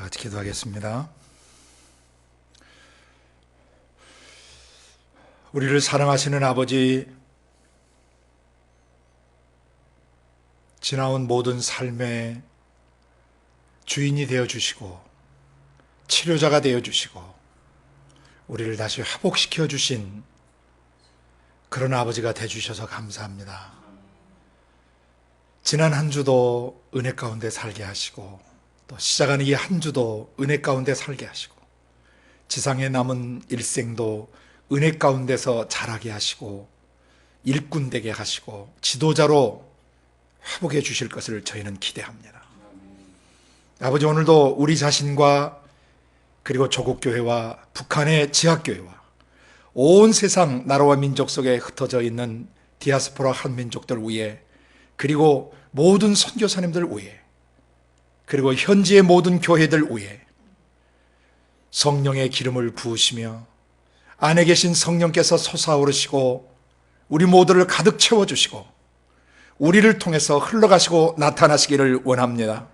같이 기도하겠습니다. 우리를 사랑하시는 아버지, 지나온 모든 삶의 주인이 되어주시고 치료자가 되어주시고 우리를 다시 회복시켜 주신 그런 아버지가 되어주셔서 감사합니다. 지난 한 주도 은혜 가운데 살게 하시고 또 시작하는 이 한 주도 은혜 가운데 살게 하시고 지상에 남은 일생도 은혜 가운데서 자라게 하시고 일꾼 되게 하시고 지도자로 회복해 주실 것을 저희는 기대합니다. 아버지, 오늘도 우리 자신과 그리고 조국교회와 북한의 지학교회와 온 세상 나라와 민족 속에 흩어져 있는 디아스포라 한민족들 위에, 그리고 모든 선교사님들 위에, 그리고 현지의 모든 교회들 위에 성령의 기름을 부으시며 안에 계신 성령께서 솟아오르시고 우리 모두를 가득 채워주시고 우리를 통해서 흘러가시고 나타나시기를 원합니다.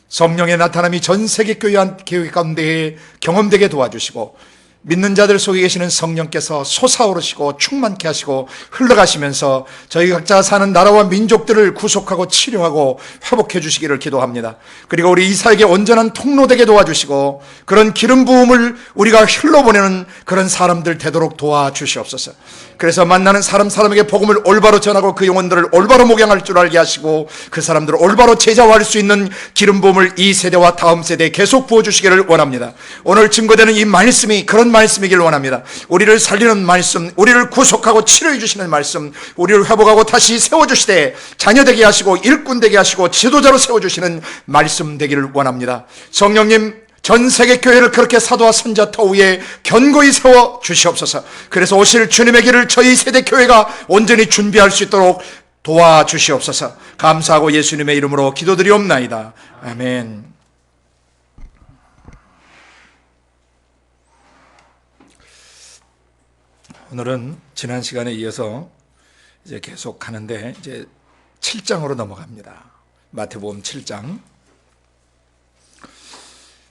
성령의 나타남이 전 세계 교회 가운데 경험되게 도와주시고 믿는 자들 속에 계시는 성령께서 솟아오르시고 충만케 하시고 흘러가시면서 저희 각자 사는 나라와 민족들을 구속하고 치료하고 회복해 주시기를 기도합니다. 그리고 우리 이사에게 온전한 통로되게 도와주시고 그런 기름 부음을 우리가 흘러보내는 그런 사람들 되도록 도와주시옵소서. 그래서 만나는 사람에게 복음을 올바로 전하고 그 영혼들을 올바로 목양할 줄 알게 하시고 그 사람들을 올바로 제자화할 수 있는 기름 부음을 이 세대와 다음 세대에 계속 부어주시기를 원합니다. 오늘 증거되는 이 말씀이 그런 말씀이길 원합니다. 우리를 살리는 말씀, 우리를 구속하고 치료해 주시는 말씀, 우리를 회복하고 다시 세워주시되 자녀되게 하시고 일꾼 되게 하시고 지도자로 세워주시는 말씀 되기를 원합니다. 성령님, 전 세계 교회를 그렇게 사도와 선자 터 위에 견고히 세워 주시옵소서. 그래서 오실 주님의 길을 저희 세대 교회가 온전히 준비할 수 있도록 도와주시옵소서. 감사하고 예수님의 이름으로 기도드리옵나이다. 아멘. 오늘은 지난 시간에 이어서 이제 계속 가는데 이제 7장으로 넘어갑니다. 마태복음 7장.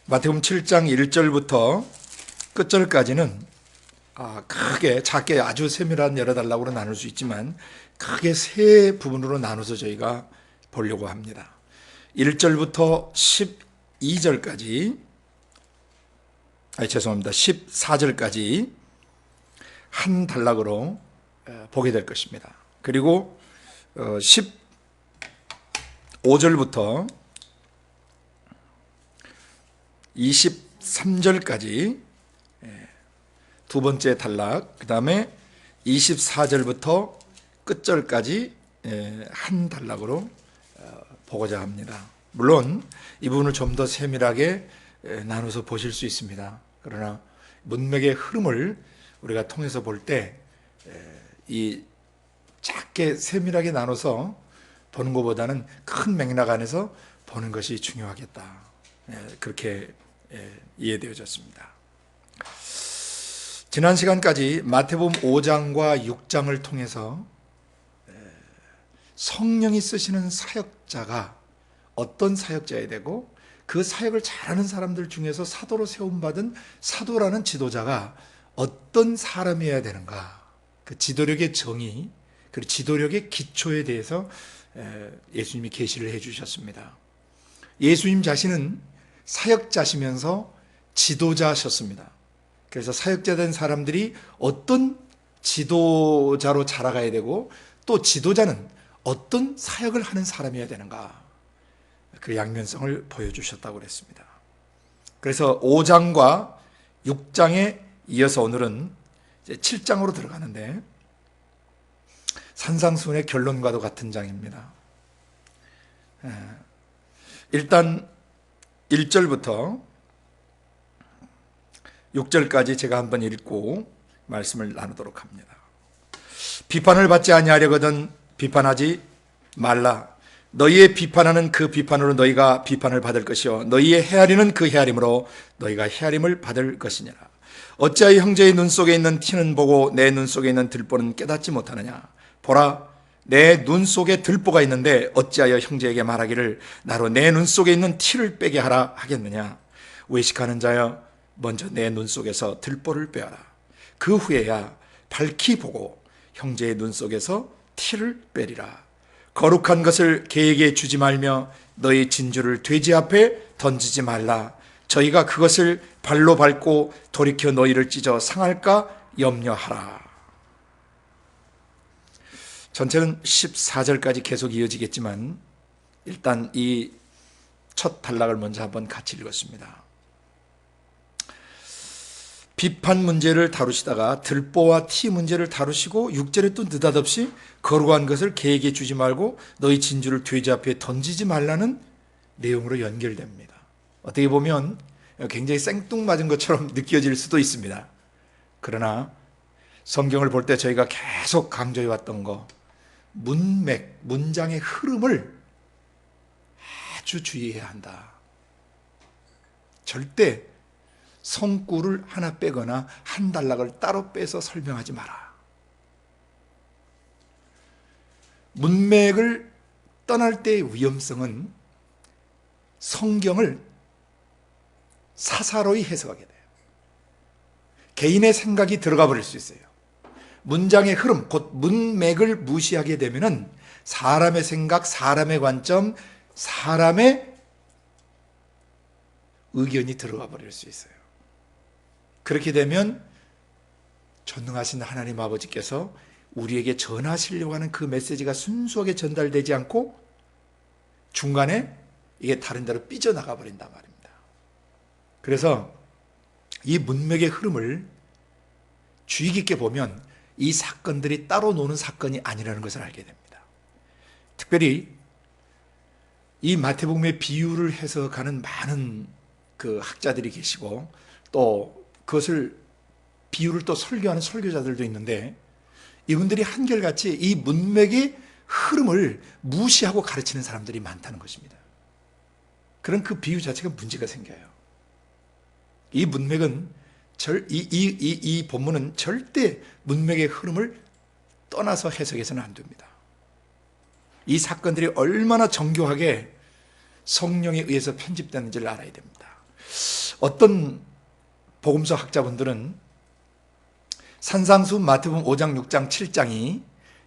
마태복음 7장 1절부터 끝절까지는 크게 작게 아주 세밀한 여러 단락으로 나눌 수 있지만 크게 세 부분으로 나눠서 저희가 보려고 합니다. 1절부터 12절까지 14절까지 한 단락으로 보게 될 것입니다. 그리고 15절부터 23절까지 두 번째 단락, 그 다음에 24절부터 끝절까지 한 단락으로 보고자 합니다. 물론 이 부분을 좀 더 세밀하게 나눠서 보실 수 있습니다. 그러나 문맥의 흐름을 우리가 통해서 볼 때 이 작게 세밀하게 나눠서 보는 것보다는 큰 맥락 안에서 보는 것이 중요하겠다. 그렇게 이해되어졌습니다. 지난 시간까지 마태복음 5장과 6장을 통해서 성령이 쓰시는 사역자가 어떤 사역자야 되고 그 사역을 잘하는 사람들 중에서 사도로 세움받은 사도라는 지도자가 어떤 사람이어야 되는가, 그 지도력의 정의, 그리고 지도력의 기초에 대해서 예수님이 계시를 해주셨습니다. 예수님 자신은 사역자시면서 지도자셨습니다. 그래서 사역자 된 사람들이 어떤 지도자로 자라가야 되고 또 지도자는 어떤 사역을 하는 사람이어야 되는가, 그 양면성을 보여주셨다고 그랬습니다. 그래서 5장과 6장에 이어서 오늘은 이제 7장으로 들어가는데 산상수훈의 결론과도 같은 장입니다. 일단 1절부터 6절까지 제가 한번 읽고 말씀을 나누도록 합니다. 비판을 받지 아니하려거든 비판하지 말라. 너희의 비판하는 그 비판으로 너희가 비판을 받을 것이요 너희의 헤아리는 그 헤아림으로 너희가 헤아림을 받을 것이니라. 어찌하여 형제의 눈 속에 있는 티는 보고 내 눈 속에 있는 들보는 깨닫지 못하느냐. 보라, 내 눈 속에 들보가 있는데 어찌하여 형제에게 말하기를 나로 내 눈 속에 있는 티를 빼게 하라 하겠느냐. 외식하는 자여, 먼저 내 눈 속에서 들보를 빼어라. 그 후에야 밝히 보고 형제의 눈 속에서 티를 빼리라. 거룩한 것을 개에게 주지 말며 너희 진주를 돼지 앞에 던지지 말라. 저희가 그것을 발로 밟고 돌이켜 너희를 찢어 상할까 염려하라. 전체는 14절까지 계속 이어지겠지만 일단 이 첫 단락을 먼저 한번 같이 읽었습니다. 비판 문제를 다루시다가 들보와 티 문제를 다루시고 6절에 또 느닷없이 거룩한 것을 개에게 주지 말고 너희 진주를 돼지 앞에 던지지 말라는 내용으로 연결됩니다. 어떻게 보면 굉장히 생뚱맞은 것처럼 느껴질 수도 있습니다. 그러나 성경을 볼 때 저희가 계속 강조해왔던 거, 문맥, 문장의 흐름을 아주 주의해야 한다. 절대 성구를 하나 빼거나 한 단락을 따로 빼서 설명하지 마라. 문맥을 떠날 때의 위험성은 성경을 사사로이 해석하게 돼요. 개인의 생각이 들어가 버릴 수 있어요. 문장의 흐름, 곧 문맥을 무시하게 되면은 사람의 생각, 사람의 관점, 사람의 의견이 들어가 버릴 수 있어요. 그렇게 되면 전능하신 하나님 아버지께서 우리에게 전하시려고 하는 그 메시지가 순수하게 전달되지 않고 중간에 이게 다른 데로 삐져나가 버린단 말입니다. 그래서 이 문맥의 흐름을 주의 깊게 보면 이 사건들이 따로 노는 사건이 아니라는 것을 알게 됩니다. 특별히 이 마태복음의 비유를 해석하는 많은 그 학자들이 계시고 또 그것을 비유를 또 설교하는 설교자들도 있는데 이분들이 한결같이 이 문맥의 흐름을 무시하고 가르치는 사람들이 많다는 것입니다. 그런 그 비유 자체가 문제가 생겨요. 이 문맥은 이 본문은 절대 문맥의 흐름을 떠나서 해석해서는 안 됩니다. 이 사건들이 얼마나 정교하게 성령에 의해서 편집되는지를 알아야 됩니다. 어떤 복음서 학자분들은 산상수 마태복음 5장, 6장, 7장이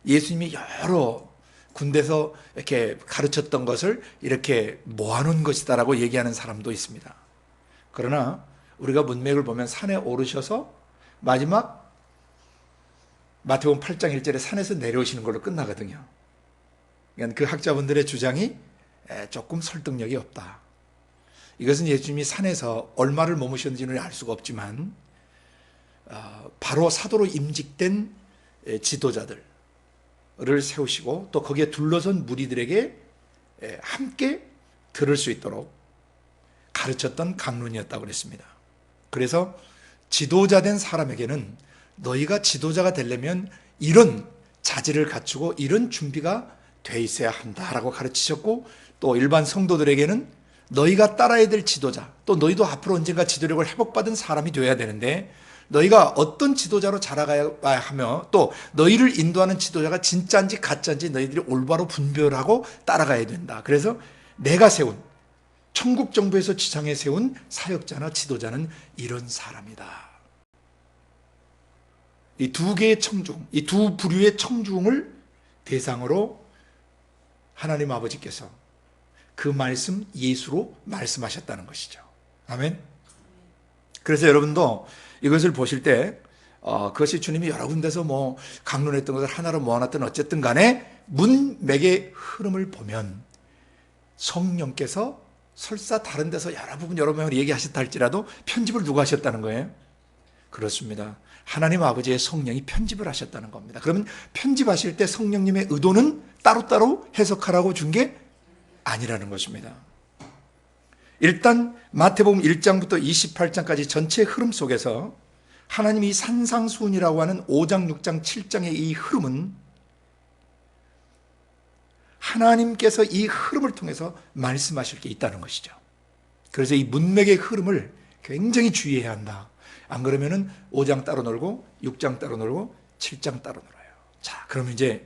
예수님이 여러 군데서 이렇게 가르쳤던 것을 이렇게 모아놓은 것이다라고 얘기하는 사람도 있습니다. 그러나 우리가 문맥을 보면 산에 오르셔서 마지막 마태복음 8장 1절에 산에서 내려오시는 걸로 끝나거든요. 그러니까 그 학자분들의 주장이 조금 설득력이 없다. 이것은 예수님이 산에서 얼마를 머무셨는지는 알 수가 없지만 바로 사도로 임직된 지도자들을 세우시고 또 거기에 둘러선 무리들에게 함께 들을 수 있도록 가르쳤던 강론이었다고 그랬습니다. 그래서 지도자 된 사람에게는 너희가 지도자가 되려면 이런 자질을 갖추고 이런 준비가 돼 있어야 한다라고 가르치셨고 또 일반 성도들에게는 너희가 따라야 될 지도자, 또 너희도 앞으로 언젠가 지도력을 회복받은 사람이 되어야 되는데 너희가 어떤 지도자로 자라가야 하며 또 너희를 인도하는 지도자가 진짜인지 가짜인지 너희들이 올바로 분별하고 따라가야 된다. 그래서 내가 세운 천국 정부에서 지상에 세운 사역자나 지도자는 이런 사람이다. 이 두 개의 청중, 이 두 부류의 청중을 대상으로 하나님 아버지께서 그 말씀 예수로 말씀하셨다는 것이죠. 아멘. 그래서 여러분도 이것을 보실 때 그것이 주님이 여러 군데서 뭐 강론했던 것을 하나로 모아놨든 어쨌든 간에 문맥의 흐름을 보면 성령께서 설사 다른 데서 여러 부분 여러 명을 얘기하셨다 할지라도 편집을 누가 하셨다는 거예요? 그렇습니다. 하나님 아버지의 성령이 편집을 하셨다는 겁니다. 그러면 편집하실 때 성령님의 의도는 따로따로 해석하라고 준 게 아니라는 것입니다. 일단 마태복음 1장부터 28장까지 전체 흐름 속에서 하나님이 산상수훈이라고 하는 5장, 6장, 7장의 이 흐름은 하나님께서 이 흐름을 통해서 말씀하실 게 있다는 것이죠. 그래서 이 문맥의 흐름을 굉장히 주의해야 한다. 안 그러면은 5장 따로 놀고 6장 따로 놀고 7장 따로 놀아요. 자, 그럼 이제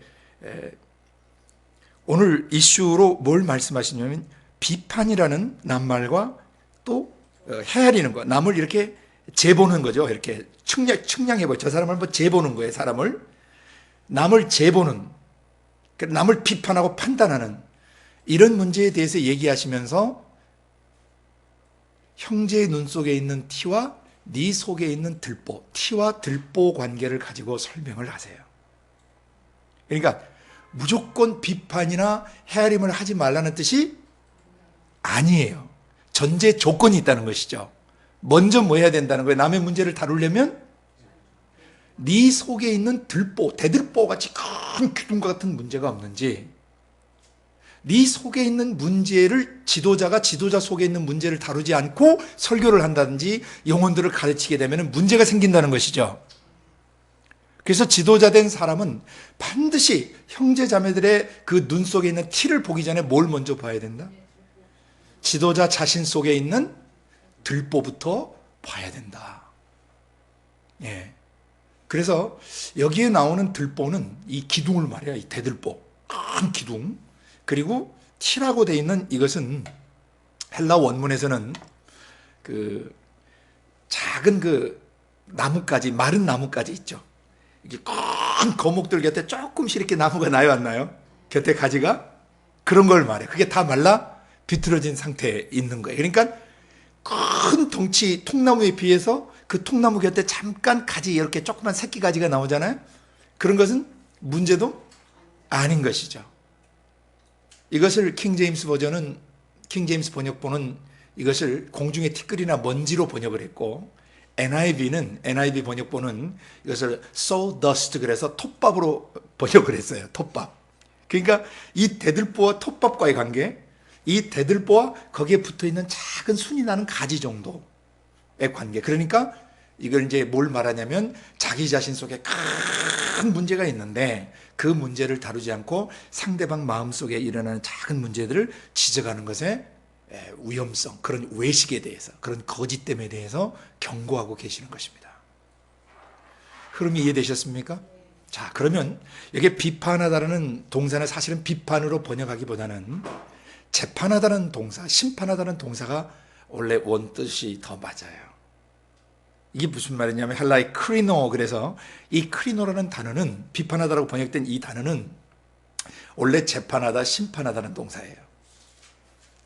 오늘 이슈로 뭘 말씀하시냐면 비판이라는 낱말과 또 헤아리는 거, 남을 이렇게 재보는 거죠. 이렇게 측량해보죠. 저 사람을 한번 재보는 거예요. 사람을 남을 재보는, 남을 비판하고 판단하는 이런 문제에 대해서 얘기하시면서 형제의 눈 속에 있는 티와 네 속에 있는 들보, 티와 들보 관계를 가지고 설명을 하세요. 그러니까 무조건 비판이나 헤아림을 하지 말라는 뜻이 아니에요. 전제 조건이 있다는 것이죠. 먼저 뭐 해야 된다는 거예요? 남의 문제를 다루려면 네 속에 있는 들보, 대들보 같이 큰 기둥과 같은 문제가 없는지, 네 속에 있는 문제를 지도자가 지도자 속에 있는 문제를 다루지 않고 설교를 한다든지 영혼들을 가르치게 되면 문제가 생긴다는 것이죠. 그래서 지도자 된 사람은 반드시 형제 자매들의 그 눈 속에 있는 티를 보기 전에 뭘 먼저 봐야 된다? 지도자 자신 속에 있는 들보부터 봐야 된다. 예. 그래서 여기에 나오는 들보는 이 기둥을 말이야. 이 대들보, 큰 기둥. 그리고 티라고 되어 있는 이것은 헬라 원문에서는 그 작은 그 나뭇가지, 마른 나뭇가지 있죠. 이게 큰 거목들 곁에 조금씩 이렇게 나무가 나요, 안 나요? 곁에 가지가? 그런 걸 말해. 그게 다 말라 비틀어진 상태에 있는 거예요. 그러니까 큰 덩치 통나무에 비해서 그 통나무 곁에 잠깐 가지, 이렇게 조그만 새끼 가지가 나오잖아요. 그런 것은 문제도 아닌 것이죠. 이것을 킹제임스 번역본은 이것을 공중의 티끌이나 먼지로 번역을 했고, NIV 번역본은 이것을 sawdust, 그래서 톱밥으로 번역을 했어요. 톱밥. 그러니까 이 대들보와 톱밥과의 관계, 이 대들보와 거기에 붙어 있는 작은 순이 나는 가지 정도의 관계. 그러니까 이걸 이제 뭘 말하냐면 자기 자신 속에 큰 문제가 있는데 그 문제를 다루지 않고 상대방 마음속에 일어나는 작은 문제들을 지적하는 것에 위험성, 그런 외식에 대해서, 그런 거짓됨에 대해서 경고하고 계시는 것입니다. 흐름이 이해되셨습니까? 자, 그러면 여기 비판하다라는 동사는 사실은 비판으로 번역하기보다는 재판하다는 동사, 심판하다는 동사가 원래 원뜻이 더 맞아요. 이게 무슨 말이냐면 헬라의 크리노, 그래서 이 크리노라는 단어는, 비판하다라고 번역된 이 단어는 원래 재판하다, 심판하다는 동사예요.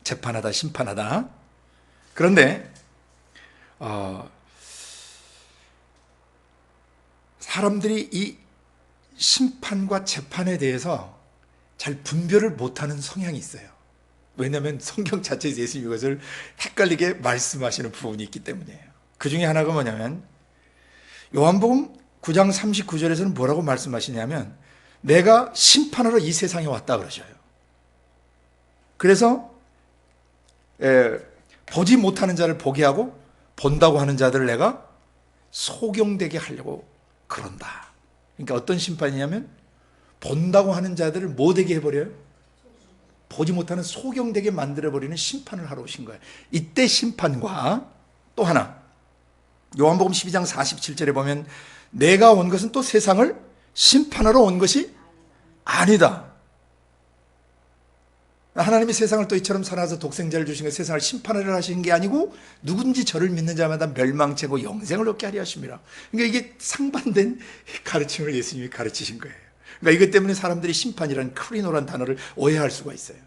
재판하다, 심판하다. 그런데 사람들이 이 심판과 재판에 대해서 잘 분별을 못하는 성향이 있어요. 왜냐하면 성경 자체에서 예수님이 이것을 헷갈리게 말씀하시는 부분이 있기 때문이에요. 그 중에 하나가 뭐냐면 요한복음 9장 39절에서는 뭐라고 말씀하시냐면 내가 심판하러 이 세상에 왔다 그러셔요. 그래서 보지 못하는 자를 보게 하고 본다고 하는 자들을 내가 소경되게 하려고 그런다. 그러니까 어떤 심판이냐면 본다고 하는 자들을 뭐 되게 해버려요? 보지 못하는 소경되게 만들어버리는 심판을 하러 오신 거예요. 이때 심판과 또 하나, 요한복음 12장 47절에 보면 내가 온 것은 또 세상을 심판하러 온 것이 아니다. 하나님이 세상을 또 이처럼 사랑해서 독생자를 주신 것, 세상을 심판하려 하시는 게 아니고 누군지 저를 믿는 자마다 멸망체고 영생을 얻게 하려 하십니다. 그러니까 이게 상반된 가르침을 예수님이 가르치신 거예요. 그러니까 이것 때문에 사람들이 심판이라는 크리노란 단어를 오해할 수가 있어요.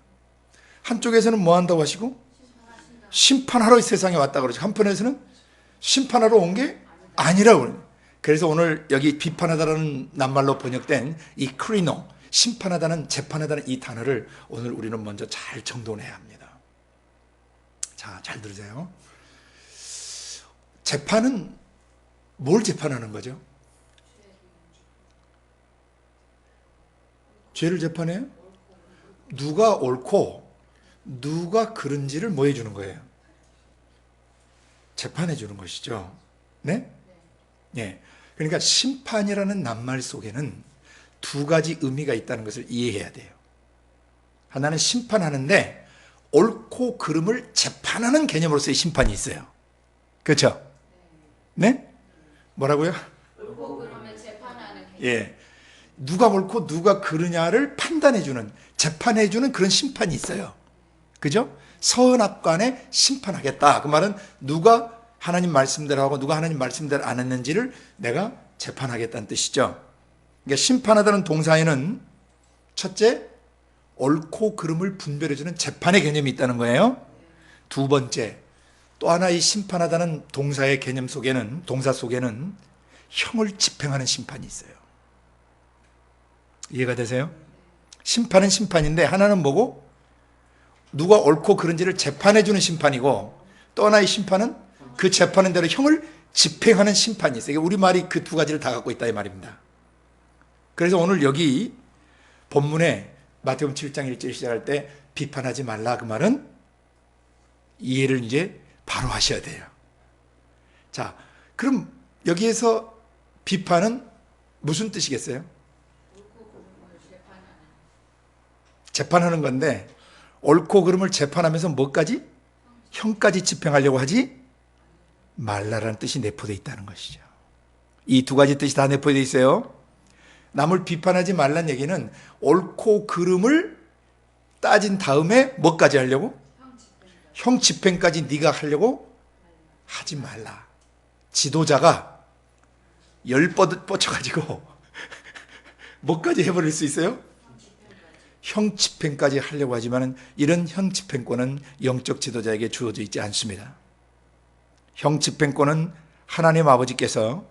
한쪽에서는 뭐 한다고 하시고 심판하러 세상에 왔다 그러죠. 한편에서는 심판하러 온 게 아니라고 그래요. 그래서 오늘 여기 비판하다라는 낱말로 번역된 이 크리노, 심판하다는, 재판하다는 이 단어를 오늘 우리는 먼저 잘 정돈해야 합니다. 자, 잘 들으세요. 재판은 뭘 재판하는 거죠? 죄를 재판해요? 누가 옳고 누가 그른지를 뭐 해주는 거예요? 재판해 주는 것이죠. 네? 네. 그러니까 심판이라는 낱말 속에는 두 가지 의미가 있다는 것을 이해해야 돼요. 하나는 심판하는데 옳고 그름을 재판하는 개념으로서의 심판이 있어요. 그렇죠? 네? 뭐라고요? 옳고 그름을 재판하는 개념. 예. 누가 옳고 누가 그르냐를 판단해 주는, 재판해 주는 그런 심판이 있어요. 그죠? 선악간에 심판하겠다. 그 말은 누가 하나님 말씀대로 하고 누가 하나님 말씀대로 안 했는지를 내가 재판하겠다는 뜻이죠. 그러니까 심판하다는 동사에는 첫째, 옳고 그름을 분별해주는 재판의 개념이 있다는 거예요. 두 번째, 또 하나 이 심판하다는 동사의 개념 속에는, 동사 속에는 형을 집행하는 심판이 있어요. 이해가 되세요? 심판은 심판인데 하나는 뭐고? 누가 옳고 그른지를 재판해주는 심판이고, 또 하나의 심판은 그 재판한 대로 형을 집행하는 심판이 있어요. 우리말이 그 두 가지를 다 갖고 있다 이 말입니다. 그래서 오늘 여기 본문에 마태복음 7장 1절 시작할 때 비판하지 말라 그 말은 이해를 이제 바로 하셔야 돼요. 자, 그럼 여기에서 비판은 무슨 뜻이겠어요? 재판하는 건데 옳고 그름을 재판하면서 뭐까지? 형까지 집행하려고 하지 말라라는 뜻이 내포되어 있다는 것이죠. 이 두 가지 뜻이 다 내포되어 있어요. 남을 비판하지 말라는 얘기는 옳고 그름을 따진 다음에 뭐까지 하려고? 형 집행까지 네가 하려고 하지 말라. 지도자가 열 뻗쳐가지고 뭐까지 해버릴 수 있어요? 형 집행까지 하려고 하지만 이런 형 집행권은 영적 지도자에게 주어져 있지 않습니다. 형 집행권은 하나님 아버지께서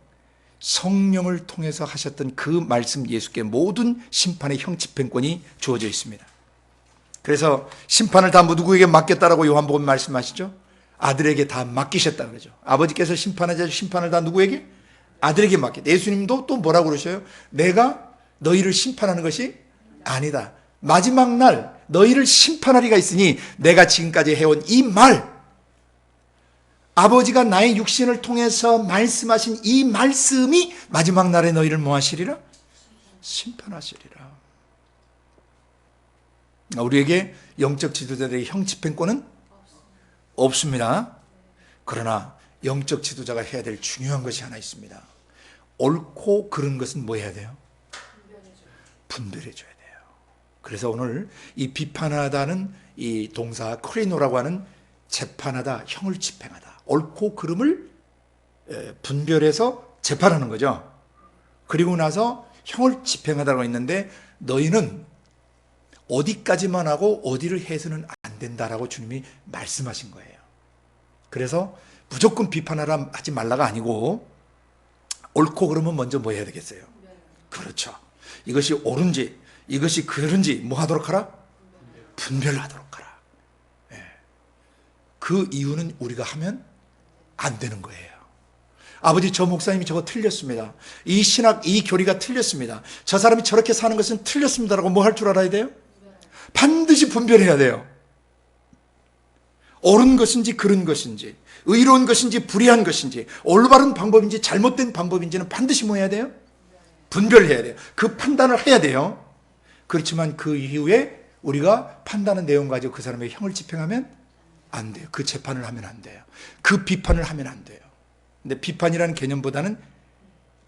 성령을 통해서 하셨던 그 말씀 예수께 모든 심판의 형 집행권이 주어져 있습니다. 그래서 심판을 다 누구에게 맡겼다라고 요한복음 말씀하시죠? 아들에게 다 맡기셨다는 거죠. 아버지께서 심판하자 심판을 다 누구에게? 아들에게 맡겼다. 예수님도 또 뭐라고 그러셔요? 내가 너희를 심판하는 것이 아니다. 마지막 날 너희를 심판하리가 있으니 내가 지금까지 해온 이 말, 아버지가 나의 육신을 통해서 말씀하신 이 말씀이 마지막 날에 너희를 뭐 하시리라? 심판하시리라. 우리에게 영적 지도자들의 형 집행권은 없습니다. 그러나 영적 지도자가 해야 될 중요한 것이 하나 있습니다. 옳고 그른 것은 뭐 해야 돼요? 분별해 줘야 돼요. 그래서 오늘 이 비판하다는 이 동사 크리노라고 하는 재판하다, 형을 집행하다, 옳고 그름을 분별해서 재판하는 거죠. 그리고 나서 형을 집행하다고 했는데 너희는 어디까지만 하고 어디를 해서는 안 된다라고 주님이 말씀하신 거예요. 그래서 무조건 비판하라 하지 말라가 아니고 옳고 그름은 먼저 뭐 해야 되겠어요? 그렇죠. 이것이 옳은지 이것이 그른지 뭐 하도록 하라? 분별하도록 하라. 그 이유는 우리가 하면 안 되는 거예요. 아버지, 저 목사님이 저거 틀렸습니다. 이 신학, 이 교리가 틀렸습니다. 저 사람이 저렇게 사는 것은 틀렸습니다라고 뭐 할 줄 알아야 돼요? 반드시 분별해야 돼요. 옳은 것인지 그른 것인지, 의로운 것인지 불의한 것인지, 올바른 방법인지 잘못된 방법인지는 반드시 뭐 해야 돼요? 분별해야 돼요. 그 판단을 해야 돼요. 그렇지만 그 이후에 우리가 판단한 내용 가지고 그 사람에게 형을 집행하면 안 돼요. 그 재판을 하면 안 돼요. 그 비판을 하면 안 돼요. 근데 비판이라는 개념보다는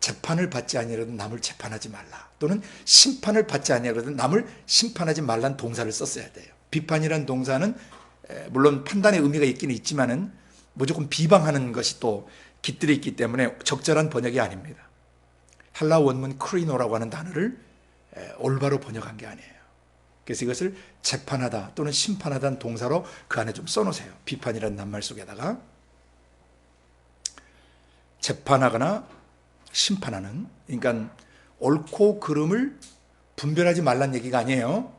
재판을 받지 아니하거든 남을 재판하지 말라, 또는 심판을 받지 아니하거든 남을 심판하지 말라는 동사를 썼어야 돼요. 비판이라는 동사는 물론 판단의 의미가 있기는 있지만은 무조건 비방하는 것이 또 깃들이 있기 때문에 적절한 번역이 아닙니다. 헬라 원문 크리노라고 하는 단어를 올바로 번역한 게 아니에요. 그래서 이것을 재판하다 또는 심판하다는 동사로 그 안에 좀 써놓으세요. 비판이라는 낱말 속에다가. 재판하거나 심판하는, 그러니까 옳고 그름을 분별하지 말란 얘기가 아니에요.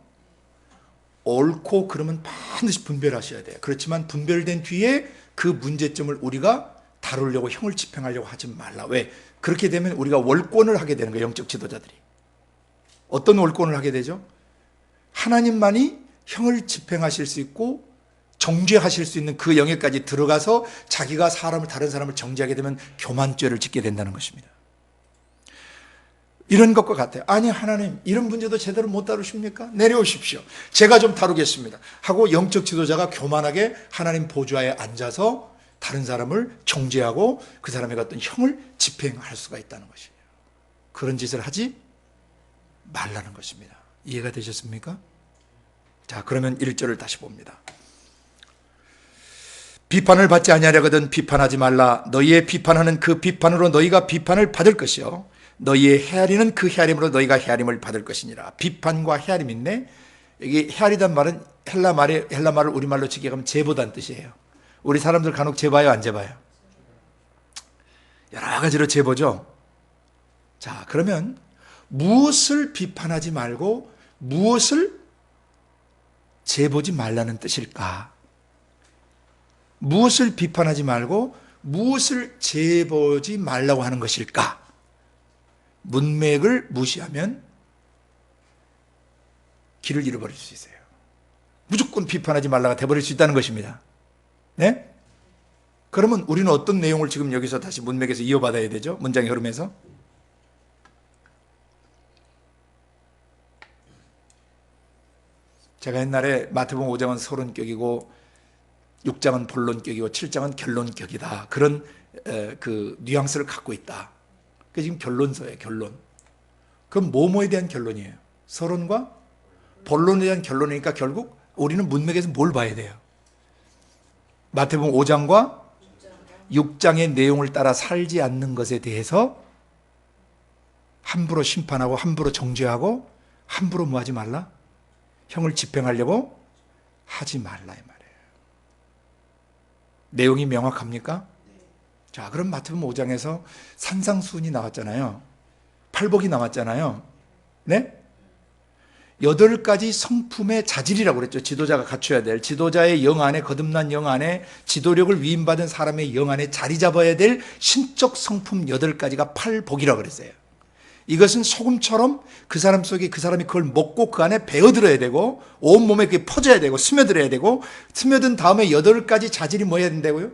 옳고 그름은 반드시 분별하셔야 돼요. 그렇지만 분별된 뒤에 그 문제점을 우리가 다루려고 형을 집행하려고 하지 말라. 왜? 그렇게 되면 우리가 월권을 하게 되는 거예요. 영적 지도자들이. 어떤 월권을 하게 되죠? 하나님만이 형을 집행하실 수 있고 정죄하실 수 있는 그 영역까지 들어가서 자기가 다른 사람을 정죄하게 되면 교만죄를 짓게 된다는 것입니다. 이런 것과 같아요. 아니, 하나님, 이런 문제도 제대로 못 다루십니까? 내려오십시오. 제가 좀 다루겠습니다. 하고 영적 지도자가 교만하게 하나님 보좌에 앉아서 다른 사람을 정죄하고 그 사람에게 어떤 형을 집행할 수가 있다는 것이에요. 그런 짓을 하지 말라는 것입니다. 이해가 되셨습니까? 자, 그러면 1절을 다시 봅니다. 비판을 받지 아니하려거든 비판하지 말라. 너희의 비판하는 그 비판으로 너희가 비판을 받을 것이요 너희의 헤아리는 그 헤아림으로 너희가 헤아림을 받을 것이니라. 비판과 헤아림인데 여기 헤아리단 말은 헬라 말을 우리말로 직역하면 제보단 뜻이에요. 우리 사람들 간혹 재봐요, 안 재봐요? 여러 가지로 재보죠. 자, 그러면 무엇을 비판하지 말고 무엇을 재보지 말라는 뜻일까? 무엇을 비판하지 말고 무엇을 재보지 말라고 하는 것일까? 문맥을 무시하면 길을 잃어버릴 수 있어요. 무조건 비판하지 말라가 돼버릴 수 있다는 것입니다. 네? 그러면 우리는 어떤 내용을 지금 여기서 다시 문맥에서 이어받아야 되죠? 문장의 흐름에서. 제가 옛날에 마태복음 5장은 서론격이고 6장은 본론격이고 7장은 결론격이다. 그런 그 뉘앙스를 갖고 있다. 그게 지금 결론서예요. 결론. 그럼 뭐뭐에 대한 결론이에요? 서론과 본론에 대한 결론이니까 결국 우리는 문맥에서 뭘 봐야 돼요? 마태복음 5장과 6장의 내용을 따라 살지 않는 것에 대해서 함부로 심판하고 함부로 정죄하고 함부로 뭐 하지 말라? 형을 집행하려고 하지 말라 이 말이에요. 내용이 명확합니까? 자, 그럼 마태복음 5장에서 산상수훈이 나왔잖아요. 팔복이 나왔잖아요. 네? 8가지 성품의 자질이라고 그랬죠. 지도자가 갖춰야 될, 지도자의 영 안에, 거듭난 영 안에, 지도력을 위임받은 사람의 영 안에 자리 잡아야 될 신적 성품 8가지가 팔복이라고 그랬어요. 이것은 소금처럼 그 사람 속에 그 사람이 그걸 먹고 그 안에 배어들어야 되고 온몸에 그게 퍼져야 되고 스며들어야 되고 스며든 다음에 8가지 자질이 뭐 해야 된다고요?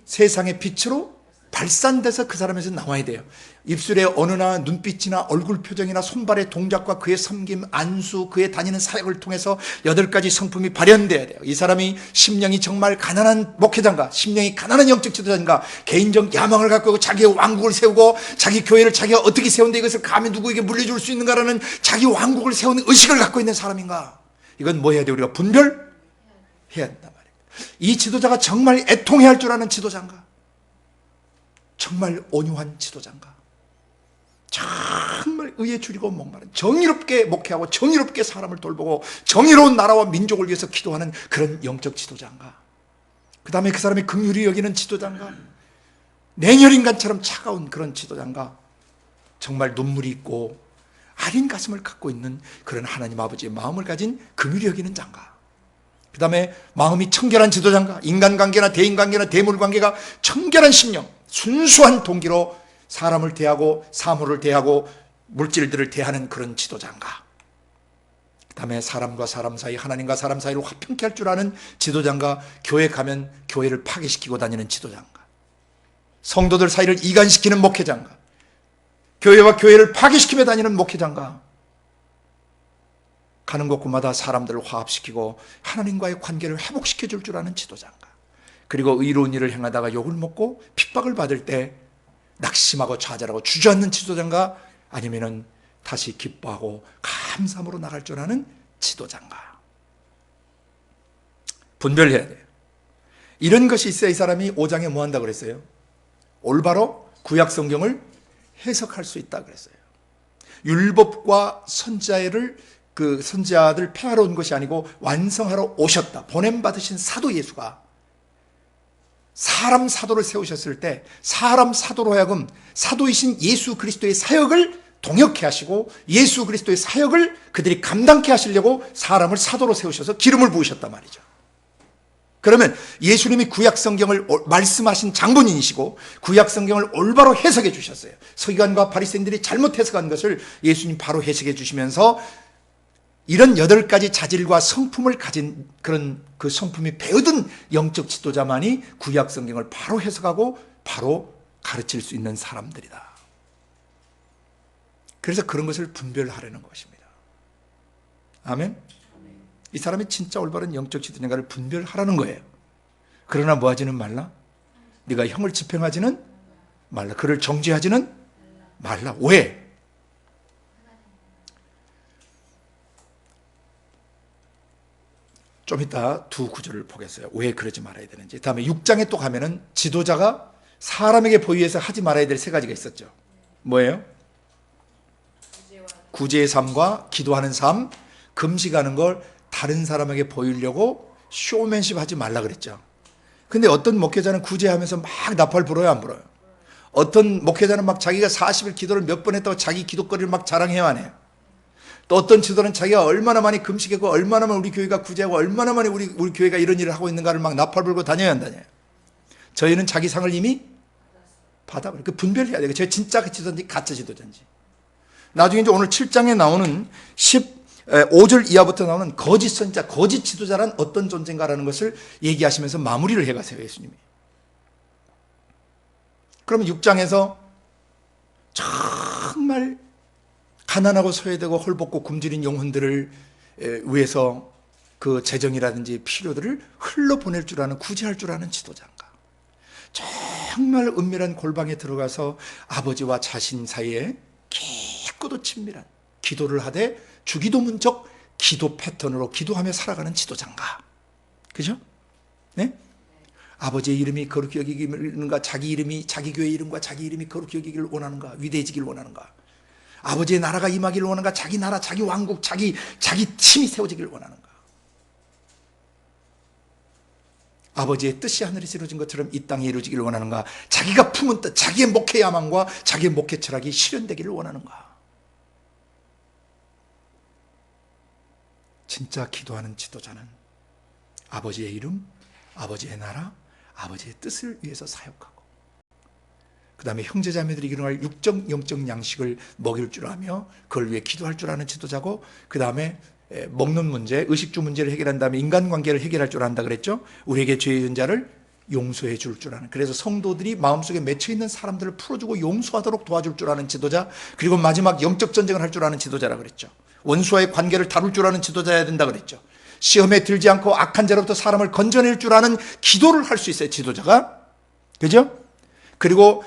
세상의 빛으로 발산돼서 그 사람에서 나와야 돼요. 입술의 언어나 눈빛이나 얼굴 표정이나 손발의 동작과 그의 섬김, 안수, 그의 다니는 사역을 통해서 8가지 성품이 발현돼야 돼요. 이 사람이 심령이 정말 가난한 목회자인가, 심령이 가난한 영적 지도자인가, 개인적 야망을 갖고 자기의 왕국을 세우고 자기 교회를 자기가 어떻게 세운데 이것을 감히 누구에게 물려줄 수 있는가라는 자기 왕국을 세우는 의식을 갖고 있는 사람인가. 이건 뭐 해야 돼요? 우리가 분별해야 된단 말이에요. 이 지도자가 정말 애통해야 할 줄 아는 지도자인가, 정말 온유한 지도자인가, 정말 의에 줄이고 목마른, 정의롭게 목회하고 정의롭게 사람을 돌보고 정의로운 나라와 민족을 위해서 기도하는 그런 영적 지도자인가, 그 다음에 그 사람이 긍휼히 여기는 지도자인가, 냉혈인간처럼 차가운 그런 지도자인가, 정말 눈물이 있고 아린 가슴을 갖고 있는 그런 하나님 아버지의 마음을 가진 긍휼히 여기는 자인가, 그 다음에 마음이 청결한 지도자인가, 인간관계나 대인관계나 대물관계가 청결한 심령, 순수한 동기로 사람을 대하고 사물을 대하고 물질들을 대하는 그런 지도자인가, 그 다음에 사람과 사람 사이, 하나님과 사람 사이를 화평케 할 줄 아는 지도자인가, 교회 가면 교회를 파괴시키고 다니는 지도자인가, 성도들 사이를 이간시키는 목회자인가, 교회와 교회를 파괴시키며 다니는 목회자인가, 가는 곳곳마다 사람들을 화합시키고 하나님과의 관계를 회복시켜 줄 줄 아는 지도자인가, 그리고 의로운 일을 행하다가 욕을 먹고 핍박을 받을 때 낙심하고 좌절하고 주저앉는 지도자인가, 아니면은 다시 기뻐하고 감사함으로 나갈 줄 아는 지도자인가. 분별해야 돼요. 이런 것이 있어야 이 사람이 5장에 뭐 한다고 그랬어요? 올바로 구약 성경을 해석할 수 있다 그랬어요. 율법과 선지자를 그 선지자들 폐하러 온 것이 아니고 완성하러 오셨다. 보냄 받으신 사도 예수가 사람 사도를 세우셨을 때 사람 사도로 하여금 사도이신 예수 그리스도의 사역을 동역해 하시고 예수 그리스도의 사역을 그들이 감당케 하시려고 사람을 사도로 세우셔서 기름을 부으셨단 말이죠. 그러면 예수님이 구약 성경을 말씀하신 장본인이시고 구약 성경을 올바로 해석해 주셨어요. 서기관과 바리새인들이 잘못 해석한 것을 예수님 바로 해석해 주시면서 이런 8가지 자질과 성품을 가진 그런 그 성품이 배어든 영적 지도자만이 구약 성경을 바로 해석하고 바로 가르칠 수 있는 사람들이다. 그래서 그런 것을 분별하려는 것입니다. 아멘. 이 사람이 진짜 올바른 영적 지도자인가를 분별하라는 거예요. 그러나 뭐 하지는 말라? 네가 형을 집행하지는 말라. 그를 정죄하지는 말라. 왜? 좀 이따 두 구절을 보겠어요. 왜 그러지 말아야 되는지. 다음에 6장에 또 가면은 지도자가 사람에게 보위해서 하지 말아야 될 세 가지가 있었죠. 뭐예요? 구제의 삶과 기도하는 삶, 금식하는 걸 다른 사람에게 보이려고 쇼맨십 하지 말라 그랬죠. 근데 어떤 목회자는 구제하면서 막 나팔 불어요, 안 불어요? 어떤 목회자는 막 자기가 40일 기도를 몇 번 했다고 자기 기도거리를 막 자랑해야 하네요. 또 어떤 지도는 자기가 얼마나 많이 금식하고 얼마나 많이 우리 교회가 구제하고 얼마나 많이 우리 교회가 이런 일을 하고 있는가를 막 나팔 불고 다녀야 한다녀요. 저희는 자기 상을 이미 받아버려요. 그 분별해야 돼요. 제가 진짜 지도자인지 가짜 지도자인지. 나중에 이제 오늘 7장에 나오는 15절 이하부터 나오는 거짓 선지자, 거짓 지도자란 어떤 존재인가라는 것을 얘기하시면서 마무리를 해가세요, 예수님이. 그러면 6장에서 정말 가난하고 소외되고 헐벗고 굶주린 영혼들을 위해서 그 재정이라든지 필요들을 흘러보낼 줄 아는, 구제할 줄 아는 지도자인가. 정말 은밀한 골방에 들어가서 아버지와 자신 사이에 깊고도 친밀한 기도를 하되 주기도문적 기도 패턴으로 기도하며 살아가는 지도자인가. 그죠? 네? 아버지의 이름이 거룩히 여기기는가, 자기 이름이, 자기 교회 이름과 자기 이름이 거룩히 여기기를 원하는가, 위대해지기를 원하는가, 아버지의 나라가 임하기를 원하는가, 자기 나라, 자기 왕국, 자기 팀이 세워지기를 원하는가, 아버지의 뜻이 하늘에서 이루어진 것처럼 이 땅에 이루어지기를 원하는가, 자기가 품은 뜻, 자기의 목회 야망과 자기의 목회 철학이 실현되기를 원하는가. 진짜 기도하는 지도자는 아버지의 이름, 아버지의 나라, 아버지의 뜻을 위해서 사역하고, 그 다음에 형제자매들이 일어날 육적 영적 양식을 먹일 줄 아며 그걸 위해 기도할 줄 아는 지도자고, 그 다음에 먹는 문제, 의식주 문제를 해결한 다음에 인간관계를 해결할 줄 안다 그랬죠. 우리에게 죄의 연자를 용서해 줄 줄 아는, 그래서 성도들이 마음속에 맺혀있는 사람들을 풀어주고 용서하도록 도와줄 줄 아는 지도자, 그리고 마지막 영적 전쟁을 할 줄 아는 지도자라 그랬죠. 원수와의 관계를 다룰 줄 아는 지도자여야 된다 그랬죠. 시험에 들지 않고 악한 자로부터 사람을 건져낼 줄 아는 기도를 할 수 있어요, 지도자가. 그죠? 그리고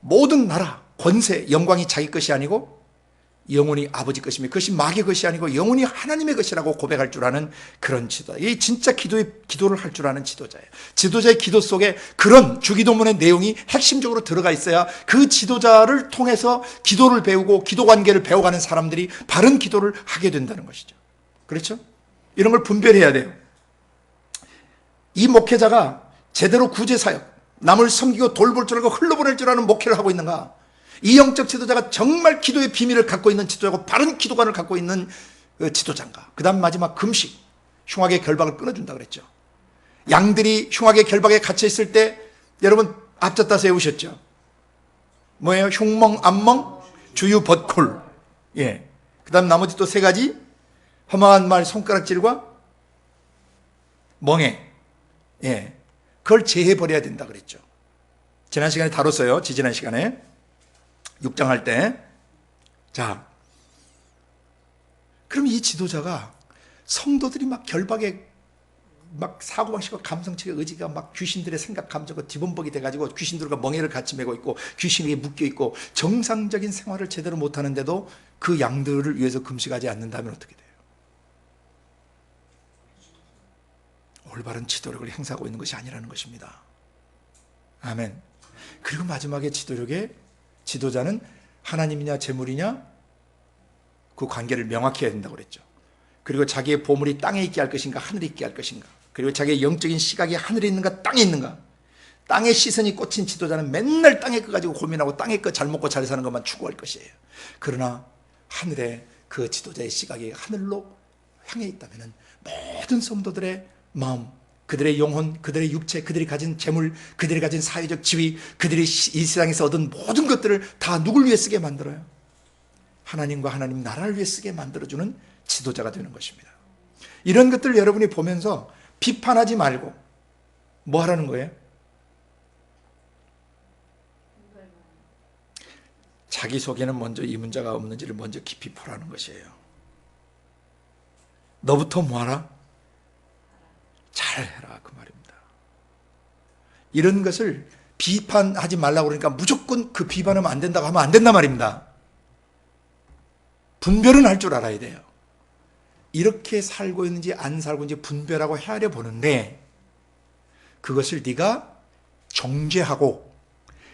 모든 나라, 권세, 영광이 자기 것이 아니고 영원히 아버지 것이며 그것이 마귀의 것이 아니고 영원히 하나님의 것이라고 고백할 줄 아는 그런 지도자. 이 진짜 기도를 할 줄 아는 지도자예요. 지도자의 기도 속에 그런 주기도문의 내용이 핵심적으로 들어가 있어야 그 지도자를 통해서 기도를 배우고 기도 관계를 배워가는 사람들이 바른 기도를 하게 된다는 것이죠. 그렇죠? 이런 걸 분별해야 돼요. 이 목회자가 제대로 구제사역, 남을 섬기고 돌볼 줄 알고 흘러보낼 줄 아는 목회를 하고 있는가? 이 영적 지도자가 정말 기도의 비밀을 갖고 있는 지도자고 바른 기도관을 갖고 있는 지도자인가? 그 다음 마지막 금식, 흉악의 결박을 끊어준다 그랬죠. 양들이 흉악의 결박에 갇혀있을 때 여러분 앞졌다 세우셨죠. 뭐예요? 흉멍, 암멍, 주유, 벗콜. 예. 그 다음 나머지 또 세 가지, 허망한 말, 손가락질과 멍해. 예. 그걸 제해버려야 된다 그랬죠. 지난 시간에 다뤘어요. 지지난 시간에 6장 할 때. 자, 그럼 이 지도자가 성도들이 막 결박에 막 사고방식과 감성체계 의지가 막 귀신들의 생각 감정과 뒤범벅이 돼가지고 귀신들과 멍해를 같이 메고 있고 귀신에게 묶여 있고 정상적인 생활을 제대로 못하는데도 그 양들을 위해서 금식하지 않는다면 어떻게 돼요? 올바른 지도력을 행사하고 있는 것이 아니라는 것입니다. 아멘. 그리고 마지막에 지도자는 하나님이냐 재물이냐 그 관계를 명확히 해야 된다고 그랬죠. 그리고 자기의 보물이 땅에 있게 할 것인가 하늘에 있게 할 것인가, 그리고 자기의 영적인 시각이 하늘에 있는가 땅에 있는가. 땅에 시선이 꽂힌 지도자는 맨날 땅에 거 가지고 고민하고 땅에 거 잘 먹고 잘 사는 것만 추구할 것이에요. 그러나 하늘에 그 지도자의 시각이 하늘로 향해 있다면 모든 성도들의 마음, 그들의 영혼, 그들의 육체, 그들이 가진 재물, 그들이 가진 사회적 지위, 그들이 이 세상에서 얻은 모든 것들을 다 누굴 위해 쓰게 만들어요? 하나님과 하나님 나라를 위해 쓰게 만들어주는 지도자가 되는 것입니다. 이런 것들을 여러분이 보면서 비판하지 말고 뭐 하라는 거예요? 자기 속에는 먼저 이 문제가 없는지를 먼저 깊이 보라는 것이에요. 너부터 뭐하라? 잘해라, 그 말입니다. 이런 것을 비판하지 말라고 그러니까 무조건 그 비판하면 안 된다고 하면 안 된단 말입니다. 분별은 할 줄 알아야 돼요. 이렇게 살고 있는지 안 살고 있는지 분별하고 헤아려 보는데 그것을 네가 정죄하고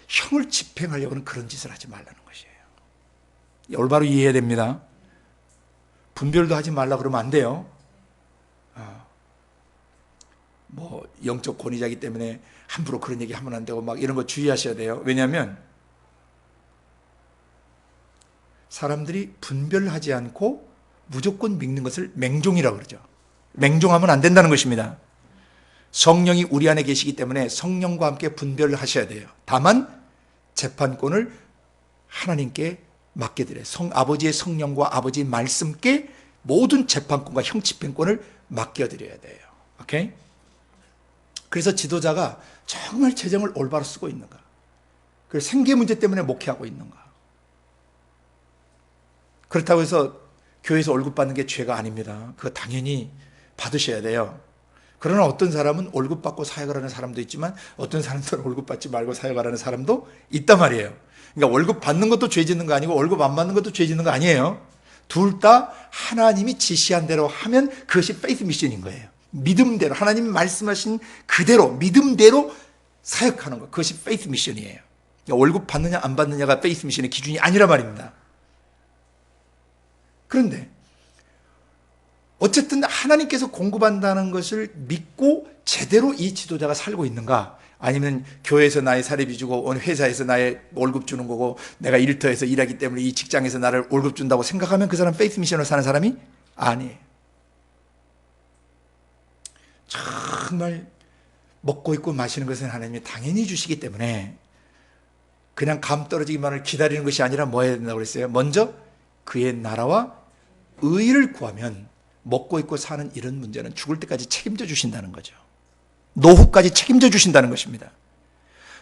형을 집행하려고는 그런 짓을 하지 말라는 것이에요. 올바로 이해해야 됩니다. 분별도 하지 말라 그러면 안 돼요. 뭐 영적 권위자이기 때문에 함부로 그런 얘기 하면 안 되고 막 이런 거 주의하셔야 돼요. 왜냐하면 사람들이 분별하지 않고 무조건 믿는 것을 맹종이라고 그러죠. 맹종하면 안 된다는 것입니다. 성령이 우리 안에 계시기 때문에 성령과 함께 분별을 하셔야 돼요. 다만 재판권을 하나님께 맡겨드려요. 아버지의 성령과 아버지의 말씀께 모든 재판권과 형 집행권을 맡겨드려야 돼요. 오케이? 그래서 지도자가 정말 재정을 올바로 쓰고 있는가? 그 생계 문제 때문에 목회하고 있는가? 그렇다고 해서 교회에서 월급 받는 게 죄가 아닙니다. 그거 당연히 받으셔야 돼요. 그러나 어떤 사람은 월급 받고 사역을 하는 사람도 있지만 어떤 사람들은 월급 받지 말고 사역을 하는 사람도 있단 말이에요. 그러니까 월급 받는 것도 죄 짓는 거 아니고 월급 안 받는 것도 죄 짓는 거 아니에요. 둘 다 하나님이 지시한 대로 하면 그것이 페이스 미션인 거예요. 믿음대로 하나님이 말씀하신 그대로 믿음대로 사역하는 것, 그것이 페이스 미션이에요. 그러니까 월급 받느냐 안 받느냐가 페이스 미션의 기준이 아니라 말입니다. 그런데 어쨌든 하나님께서 공급한다는 것을 믿고 제대로 이 지도자가 살고 있는가? 아니면 교회에서 나의 사례비 주고 회사에서 나의 월급 주는 거고 내가 일터에서 일하기 때문에 이 직장에서 나를 월급 준다고 생각하면 그 사람 페이스 미션을 사는 사람이 아니에요. 정말 먹고 있고 마시는 것은 하나님이 당연히 주시기 때문에 그냥 감 떨어지기만을 기다리는 것이 아니라 뭐 해야 된다고 그랬어요? 먼저 그의 나라와 의를 구하면 먹고 있고 사는 이런 문제는 죽을 때까지 책임져 주신다는 거죠. 노후까지 책임져 주신다는 것입니다.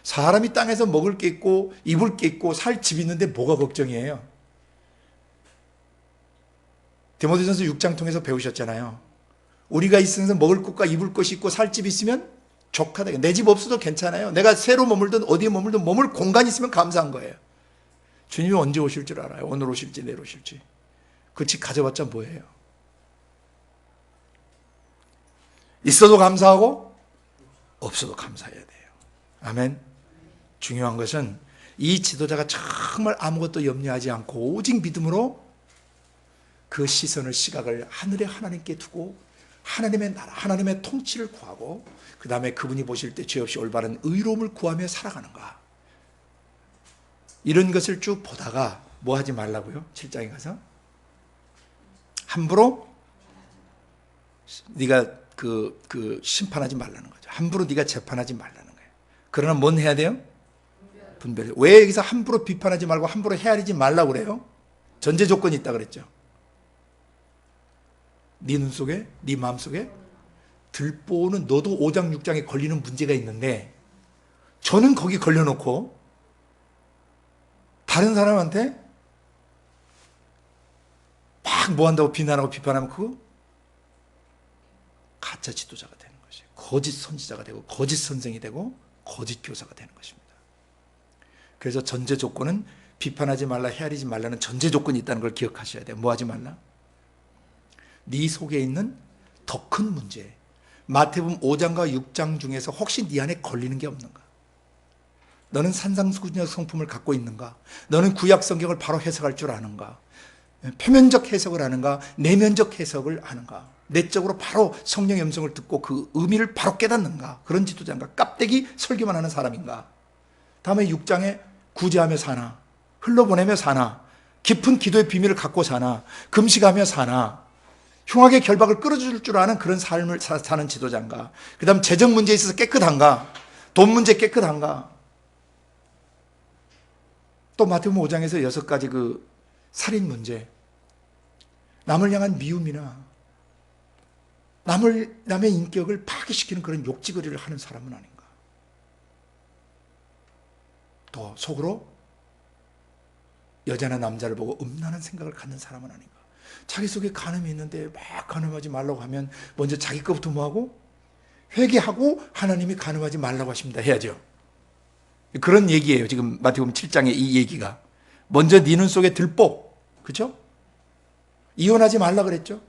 사람이 땅에서 먹을 게 있고 입을 게 있고 살 집이 있는데 뭐가 걱정이에요? 디모데전서 6장 통해서 배우셨잖아요. 우리가 있으면서 먹을 것과 입을 것이 있고 살 집이 있으면 족하다. 내 집 없어도 괜찮아요. 내가 새로 머물든 어디에 머물든 머물 공간이 있으면 감사한 거예요. 주님이 언제 오실 줄 알아요. 오늘 오실지 내일 오실지. 그 집 가져봤자 뭐예요? 있어도 감사하고 없어도 감사해야 돼요. 아멘. 중요한 것은 이 지도자가 정말 아무것도 염려하지 않고 오직 믿음으로 그 시선을 시각을 하늘의 하나님께 두고 하나님의 나라, 하나님의 통치를 구하고 그 다음에 그분이 보실 때 죄 없이 올바른 의로움을 구하며 살아가는가. 이런 것을 쭉 보다가 뭐 하지 말라고요? 7장에 가서 함부로 네가 심판하지 말라는 거죠. 함부로 네가 재판하지 말라는 거예요. 그러나 뭔 해야 돼요? 분별. 왜 여기서 함부로 비판하지 말고 함부로 헤아리지 말라고 그래요? 전제 조건이 있다 그랬죠. 네 눈 속에, 네 마음 속에 들보는 너도 5장 6장에 걸리는 문제가 있는데 저는 거기 걸려놓고 다른 사람한테 막 뭐 한다고 비난하고 비판하면 그거 가짜 지도자가 되는 것이에요. 거짓 선지자가 되고 거짓 선생이 되고 거짓 교사가 되는 것입니다. 그래서 전제 조건은 비판하지 말라, 헤아리지 말라는 전제 조건이 있다는 걸 기억하셔야 돼요. 뭐 하지 말라? 네 속에 있는 더 큰 문제, 마태복음 5장과 6장 중에서 혹시 네 안에 걸리는 게 없는가? 너는 산상수훈적 성품을 갖고 있는가? 너는 구약 성경을 바로 해석할 줄 아는가? 표면적 해석을 아는가? 내면적 해석을 아는가? 내적으로 바로 성령의 음성을 듣고 그 의미를 바로 깨닫는가? 그런 지도자인가? 깍대기 설교만 하는 사람인가? 다음에 6장에 구제하며 사나? 흘러보내며 사나? 깊은 기도의 비밀을 갖고 사나? 금식하며 사나? 흉악의 결박을 끌어줄 줄 아는 그런 삶을 사는 지도자인가? 그 다음 재정 문제에 있어서 깨끗한가? 돈 문제 깨끗한가? 또 마태복음 5장에서 6가지 그 살인 문제, 남을 향한 미움이나 남의 인격을 파괴시키는 그런 욕지거리를 하는 사람은 아닌가? 또 속으로 여자나 남자를 보고 음란한 생각을 갖는 사람은 아닌가? 자기 속에 간음이 있는데 막 간음하지 말라고 하면 먼저 자기 것부터 뭐하고? 회개하고 하나님이 간음하지 말라고 하십니다. 해야죠. 그런 얘기예요. 지금 마태복음 7장의 이 얘기가. 먼저 네 눈 속에 들보, 그렇죠? 이혼하지 말라 그랬죠?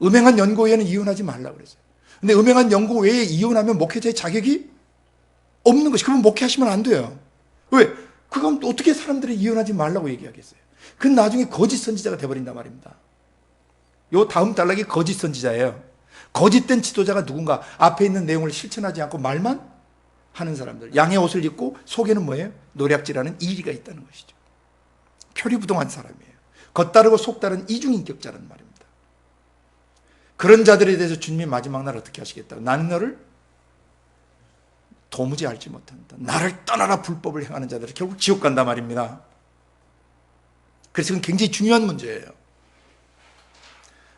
음행한 연고 외에는 이혼하지 말라 그랬어요. 근데 음행한 연고 외에 이혼하면 목회자의 자격이 없는 것이, 그러면 목회하시면 안 돼요. 왜? 그건 어떻게 사람들이 이혼하지 말라고 얘기하겠어요? 그건 나중에 거짓 선지자가 돼버린단 말입니다. 요 다음 단락이 거짓 선지자예요. 거짓된 지도자가 누군가, 앞에 있는 내용을 실천하지 않고 말만 하는 사람들. 양의 옷을 입고 속에는 뭐예요? 노략질하는 이리가 있다는 것이죠. 표리부동한 사람이에요. 겉다르고 속다른 이중인격자라는 말입니다. 그런 자들에 대해서 주님이 마지막 날 어떻게 하시겠다고? 나는 너를 도무지 알지 못한다. 나를 떠나라 불법을 행하는 자들은 결국 지옥 간단 말입니다. 그래서 그건 굉장히 중요한 문제예요.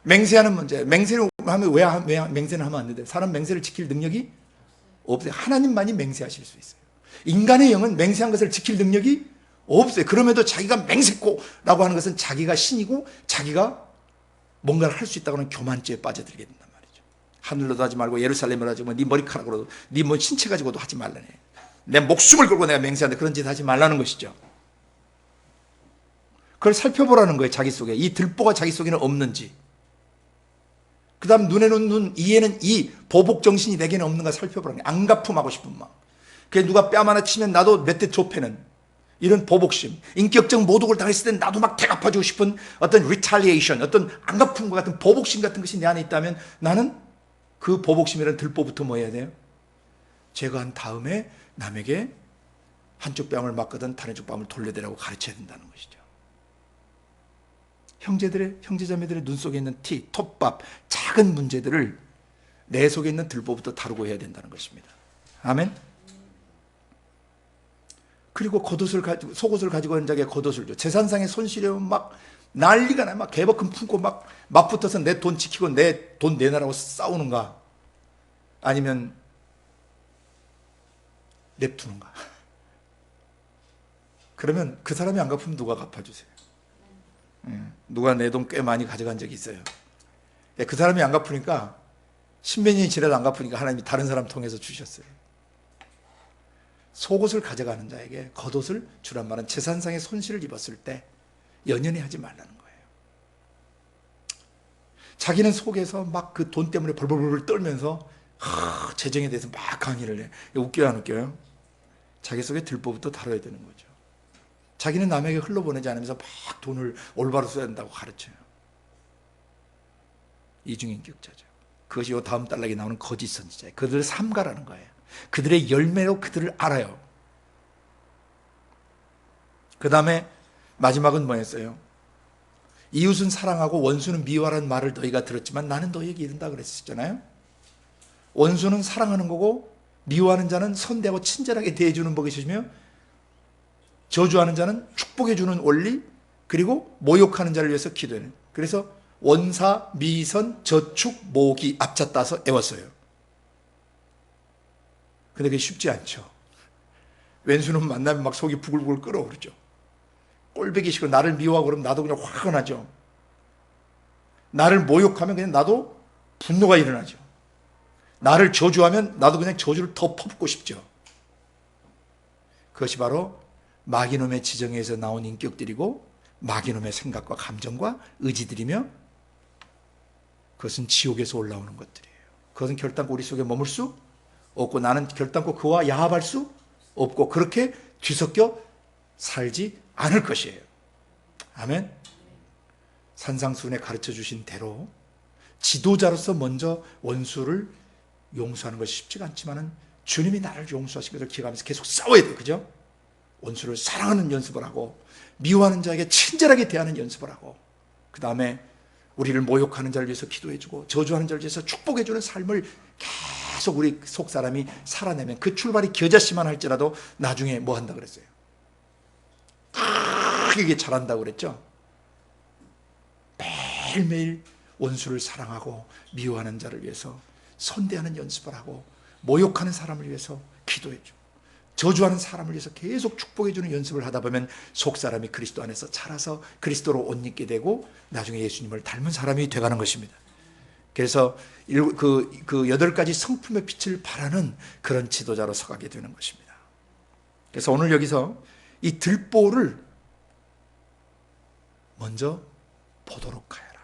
맹세하는 문제. 맹세를 하면 왜 맹세는 하면 안 되는데, 사람 맹세를 지킬 능력이 없어요. 하나님만이 맹세하실 수 있어요. 인간의 영은 맹세한 것을 지킬 능력이 없어요. 그럼에도 자기가 맹세코라고 하는 것은 자기가 신이고 자기가 뭔가를 할 수 있다고 하는 교만죄에 빠져들게 된단 말이죠. 하늘로도 하지 말고 예루살렘으로 하지 말고 네 머리카락으로도 네 신체 가지고도 하지 말라네. 내 목숨을 걸고 내가 맹세하는데 그런 짓 하지 말라는 것이죠. 그걸 살펴보라는 거예요. 자기 속에 이 들보가 자기 속에는 없는지, 그 다음 눈에는 눈, 이에는 이, 보복 정신이 내게는 없는가 살펴보라는 거예요. 안갚음하고 싶은 마음. 그게 누가 뺨 하나 치면 나도 몇 대 좁혀는 이런 보복심, 인격적 모독을 당했을 때 나도 막 대갚아주고 싶은 어떤 retaliation, 어떤 안갚음과 같은 보복심 같은 것이 내 안에 있다면 나는 그 보복심이라는 들보부터 뭐 해야 돼요? 제거한 다음에 남에게 한쪽 뺨을 맞거든 다른 쪽 뺨을 돌려대라고 가르쳐야 된다는 것이죠. 형제자매들의 눈 속에 있는 티, 톱밥, 작은 문제들을 내 속에 있는 들보부터 다루고 해야 된다는 것입니다. 아멘. 그리고 속옷을 가지고 있는 자에게 겉옷을 줘. 재산상의 손실이면 막 난리가 나요. 막 개버큰 품고 막 맞붙어서 내 돈 지키고 내 돈 내놔라고 싸우는가, 아니면 냅두는가. 그러면 그 사람이 안 갚으면 누가 갚아주세요? 누가 내 돈 꽤 많이 가져간 적이 있어요. 그 사람이 안 갚으니까, 십몇 년이 지나도 안 갚으니까 하나님이 다른 사람 통해서 주셨어요. 속옷을 가져가는 자에게 겉옷을 주란 말은 재산상의 손실을 입었을 때 연연히 하지 말라는 거예요. 자기는 속에서 막 그 돈 때문에 벌벌벌 떨면서 재정에 대해서 막 강의를 해. 웃겨요, 안 웃겨요? 자기 속에 들보부터 다뤄야 되는 거죠. 자기는 남에게 흘러보내지 않으면서 막 돈을 올바로 써야 된다고 가르쳐요. 이중인격자죠. 그것이 요 다음 단락에 나오는 거짓 선지자예요. 그들을 삼가라는 거예요. 그들의 열매로 그들을 알아요. 그 다음에 마지막은 뭐였어요? 이웃은 사랑하고 원수는 미워하라는 말을 너희가 들었지만 나는 너희에게 이른다 그랬었잖아요. 원수는 사랑하는 거고 미워하는 자는 선대하고 친절하게 대해주는 법이시며, 저주하는 자는 축복해주는 원리, 그리고 모욕하는 자를 위해서 기도하는. 그래서 원사, 미선, 저축, 모기 앞자 따서 애웠어요. 근데 그게 쉽지 않죠. 왼수는 만나면 막 속이 부글부글 끓어오르죠. 꼴배기식으로 나를 미워하고 그러면 나도 그냥 화가 나죠. 나를 모욕하면 그냥 나도 분노가 일어나죠. 나를 저주하면 나도 그냥 저주를 더 퍼붓고 싶죠. 그것이 바로 마귀놈의 지정에서 나온 인격들이고 마귀놈의 생각과 감정과 의지들이며, 그것은 지옥에서 올라오는 것들이에요. 그것은 결단코 우리 속에 머물 수 없고, 나는 결단코 그와 야합할 수 없고, 그렇게 뒤섞여 살지 않을 것이에요. 아멘. 산상수훈에 가르쳐 주신 대로 지도자로서 먼저 원수를 용서하는 것이 쉽지가 않지만은 주님이 나를 용서하신 것을 기억하면서 계속 싸워야 돼요. 그죠? 원수를 사랑하는 연습을 하고 미워하는 자에게 친절하게 대하는 연습을 하고, 그 다음에 우리를 모욕하는 자를 위해서 기도해주고 저주하는 자를 위해서 축복해주는 삶을 계속 우리 속 사람이 살아내면, 그 출발이 겨자씨만 할지라도 나중에 뭐 한다 그랬어요? 크게 자란다고 그랬죠? 매일매일 원수를 사랑하고 미워하는 자를 위해서 선대하는 연습을 하고, 모욕하는 사람을 위해서 기도해주고 저주하는 사람을 위해서 계속 축복해주는 연습을 하다 보면 속 사람이 그리스도 안에서 자라서 그리스도로 옷 입게 되고 나중에 예수님을 닮은 사람이 돼가는 것입니다. 그래서 그 8가지 성품의 빛을 발하는 그런 지도자로 서가게 되는 것입니다. 그래서 오늘 여기서 이 들보를 먼저 보도록 하여라.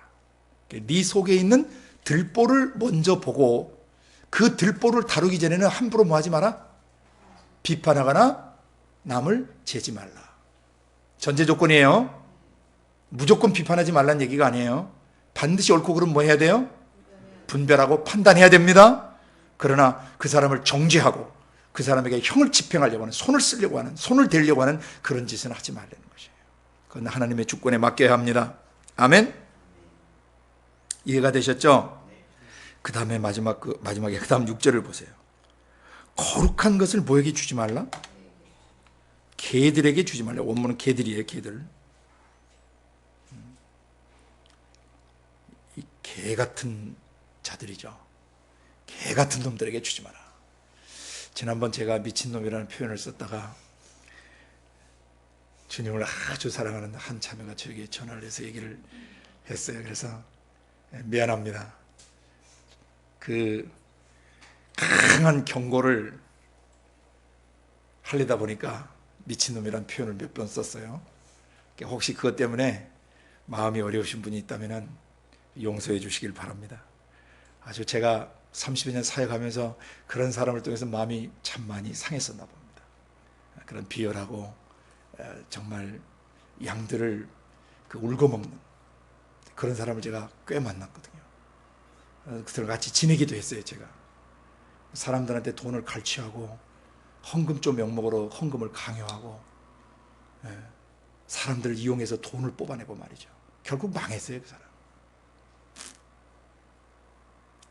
네 속에 있는 들보를 먼저 보고 그 들보를 다루기 전에는 함부로 뭐 하지 마라? 비판하거나 남을 재지 말라. 전제 조건이에요. 무조건 비판하지 말라는 얘기가 아니에요. 반드시 옳고 그름 뭐 해야 돼요? 분별하고 판단해야 됩니다. 그러나 그 사람을 정죄하고 그 사람에게 형을 집행하려고 하는, 손을 쓰려고 하는, 손을 대려고 하는 그런 짓은 하지 말라는 것이에요. 그건 하나님의 주권에 맡겨야 합니다. 아멘? 이해가 되셨죠? 그 다음에 마지막에 그 다음 6절을 보세요. 거룩한 것을 뭐에게 주지 말라? 개들에게 주지 말라. 원문은 개들이에요, 개들. 이 개 같은 자들이죠. 개 같은 놈들에게 주지 마라. 지난번 제가 미친놈이라는 표현을 썼다가 주님을 아주 사랑하는 한 자매가 저에게 전화를 해서 얘기를 했어요. 그래서 미안합니다. 그 강한 경고를 하려다 보니까 미친놈이라는 표현을 몇 번 썼어요. 혹시 그것 때문에 마음이 어려우신 분이 있다면 용서해 주시길 바랍니다. 아주 제가 30여 년 사역하면서 그런 사람을 통해서 마음이 참 많이 상했었나 봅니다. 그런 비열하고 정말 양들을 울고먹는 그런 사람을 제가 꽤 만났거든요. 그들과 같이 지내기도 했어요. 제가 사람들한테 돈을 갈취하고 헌금조 명목으로 헌금을 강요하고 사람들을 이용해서 돈을 뽑아내고 말이죠. 결국 망했어요, 그 사람.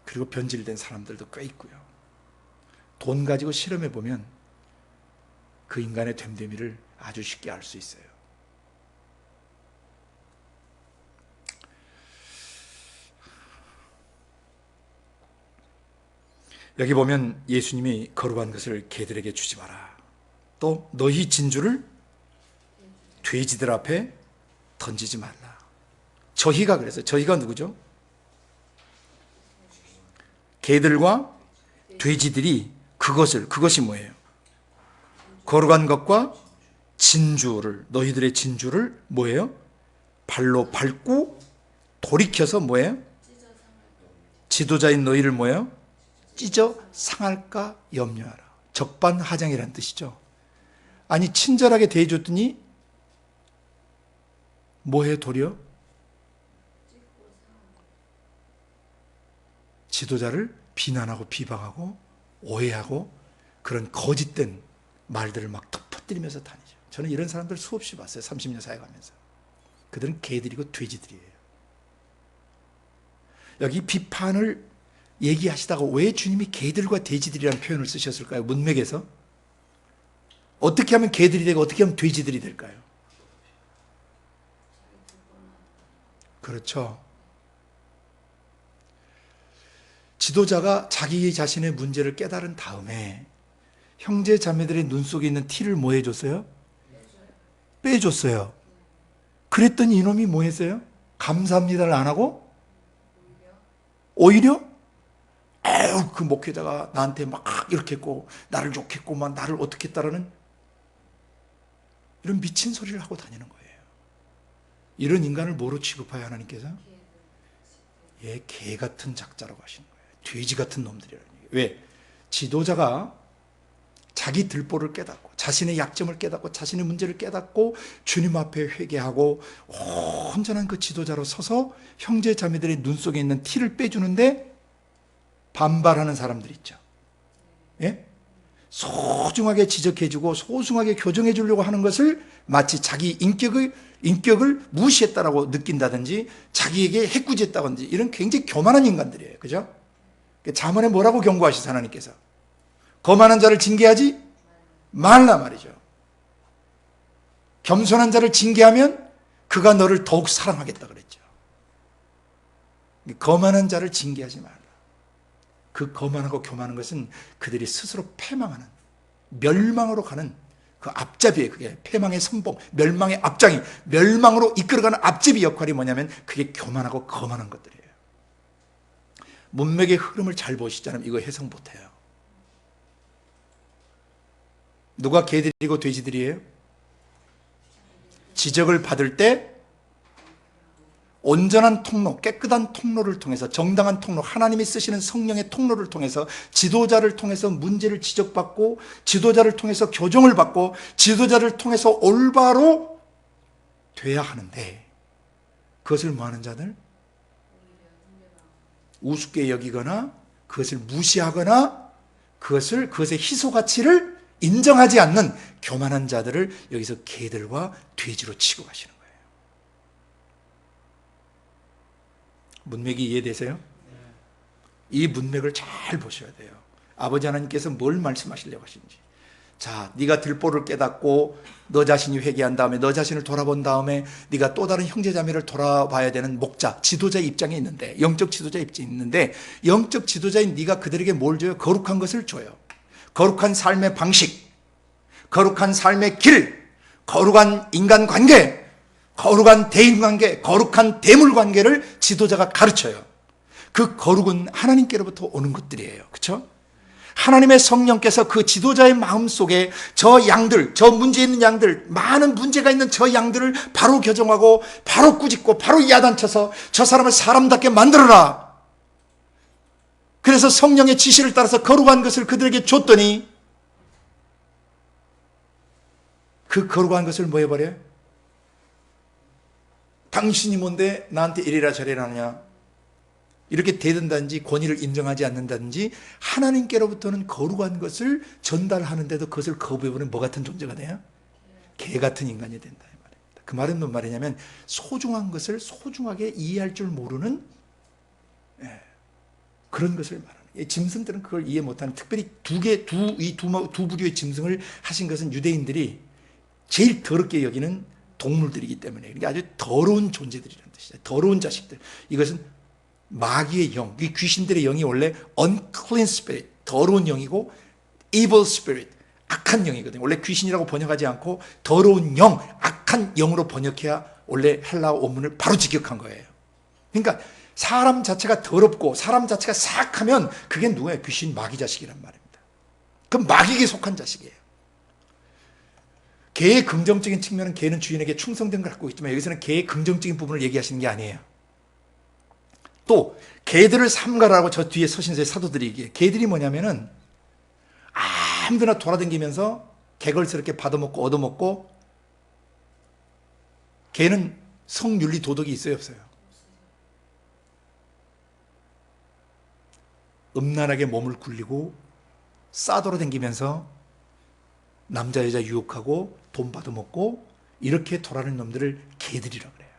그리고 변질된 사람들도 꽤 있고요. 돈 가지고 실험해 보면 그 인간의 됨됨이를 아주 쉽게 알 수 있어요. 여기 보면 예수님이 거룩한 것을 개들에게 주지 마라. 또 너희 진주를 돼지들 앞에 던지지 말라. 저희가 그랬어요. 저희가 누구죠? 개들과 돼지들이 그것이 뭐예요? 거룩한 것과 진주를, 너희들의 진주를 뭐예요? 발로 밟고 돌이켜서 뭐예요? 지도자인 너희를 뭐예요? 찢어 상할까 염려하라. 적반하장이라는 뜻이죠. 아니 친절하게 대해줬더니 뭐해 도리어? 지도자를 비난하고 비방하고 오해하고 그런 거짓된 말들을 막 터뜨리면서 다니죠. 저는 이런 사람들 수없이 봤어요. 30년 사역하면서. 그들은 개들이고 돼지들이에요. 여기 비판을 얘기하시다가 왜 주님이 개들과 돼지들이라는 표현을 쓰셨을까요? 문맥에서. 어떻게 하면 개들이 되고 어떻게 하면 돼지들이 될까요? 그렇죠. 지도자가 자기 자신의 문제를 깨달은 다음에 형제 자매들의 눈 속에 있는 티를 뭐 해줬어요? 빼줬어요. 그랬더니 이놈이 뭐 했어요? 감사합니다를 안 하고 오히려 에휴 그 목회자가 나한테 막 이렇게 했고 나를 욕했고 막 나를 어떻게 했다라는 이런 미친 소리를 하고 다니는 거예요. 이런 인간을 뭐로 취급하여 하나님께서? 개 같은 작자라고 하시는 거예요. 돼지 같은 놈들이라는 얘기예요. 왜? 지도자가 자기 들보를 깨닫고 자신의 약점을 깨닫고 자신의 문제를 깨닫고 주님 앞에 회개하고 온전한 그 지도자로 서서 형제 자매들의 눈 속에 있는 티를 빼주는데 반발하는 사람들 있죠. 예? 소중하게 지적해주고 소중하게 교정해 주려고 하는 것을 마치 자기 인격을 무시했다라고 느낀다든지 자기에게 해꾸지했다든지 이런 굉장히 교만한 인간들이에요. 그죠? 잠언에 뭐라고 경고하시죠? 하나님께서 거만한 자를 징계하지 말라 말이죠. 겸손한 자를 징계하면 그가 너를 더욱 사랑하겠다 그랬죠. 거만한 자를 징계하지 말라. 그 거만하고 교만한 것은 그들이 스스로 패망하는, 멸망으로 가는 그 앞잡이에요. 그게 패망의 선봉, 멸망의 앞장이, 멸망으로 이끌어가는 앞잡이 역할이 뭐냐면 그게 교만하고 거만한 것들이에요. 문맥의 흐름을 잘 보시자면 이거 해석 못해요. 누가 개들이고 돼지들이에요? 지적을 받을 때 온전한 통로, 깨끗한 통로를 통해서, 정당한 통로, 하나님이 쓰시는 성령의 통로를 통해서, 지도자를 통해서 문제를 지적받고, 지도자를 통해서 교정을 받고, 지도자를 통해서 올바로 돼야 하는데, 그것을 뭐하는 자들? 우습게 여기거나 그것을 무시하거나 그것의 희소 가치를 인정하지 않는 교만한 자들을 여기서 개들과 돼지로 치고 가시는 거예요. 문맥이 이해되세요? 이 문맥을 잘 보셔야 돼요. 아버지 하나님께서 뭘 말씀하시려고 하시는지. 자, 네가 들보를 깨닫고 너 자신이 회개한 다음에, 너 자신을 돌아본 다음에 네가 또 다른 형제자매를 돌아봐야 되는 목자, 지도자의 입장에 있는데, 영적 지도자의 입장에 있는데, 영적 지도자인 네가 그들에게 뭘 줘요? 거룩한 것을 줘요. 거룩한 삶의 방식, 거룩한 삶의 길, 거룩한 인간관계, 거룩한 대인관계, 거룩한 대물관계를 지도자가 가르쳐요. 그 거룩은 하나님께로부터 오는 것들이에요. 그렇죠? 하나님의 성령께서 그 지도자의 마음속에 저 양들, 저 문제 있는 양들, 많은 문제가 있는 저 양들을 바로 교정하고 바로 꾸짖고 바로 야단쳐서 저 사람을 사람답게 만들어라. 그래서 성령의 지시를 따라서 거룩한 것을 그들에게 줬더니 그 거룩한 것을 뭐 해버려요? 당신이 뭔데 나한테 이래라 저래라 하냐, 이렇게 대든다든지 권위를 인정하지 않는다든지 하나님께로부터는 거룩한 것을 전달하는데도 그것을 거부해버리면 뭐 같은 존재가 돼요? 개 같은 인간이 된다 이 말입니다. 그 말은 뭔 말이냐면 소중한 것을 소중하게 이해할 줄 모르는 그런 것을 말하는. 짐승들은 그걸 이해 못하는, 특별히 두 부류의 짐승을 하신 것은 유대인들이 제일 더럽게 여기는 동물들이기 때문에, 그러니까 아주 더러운 존재들이라는 뜻이죠. 더러운 자식들. 이것은 마귀의 영, 이 귀신들의 영이 원래 unclean spirit, 더러운 영이고 evil spirit, 악한 영이거든요. 원래 귀신이라고 번역하지 않고 더러운 영, 악한 영으로 번역해야 원래 헬라어 원문을 바로 직역한 거예요. 그러니까 사람 자체가 더럽고 사람 자체가 사악하면 그게 누구예요? 귀신, 마귀 자식이란 말입니다. 그럼 마귀에게 속한 자식이에요. 개의 긍정적인 측면은 개는 주인에게 충성된 걸 갖고 있지만 여기서는 개의 긍정적인 부분을 얘기하시는 게 아니에요. 또 개들을 삼가라고 저 뒤에 서신서의 사도들이 얘기해요. 개들이 뭐냐면은 아무데나 돌아다니면서 개걸스럽게 받아먹고 얻어먹고, 개는 성윤리 도덕이 있어요 없어요? 음란하게 몸을 굴리고 싸돌아다니면서 남자 여자 유혹하고 돈 받아먹고 이렇게 돌아다니는 놈들을 개들이라고 그래요.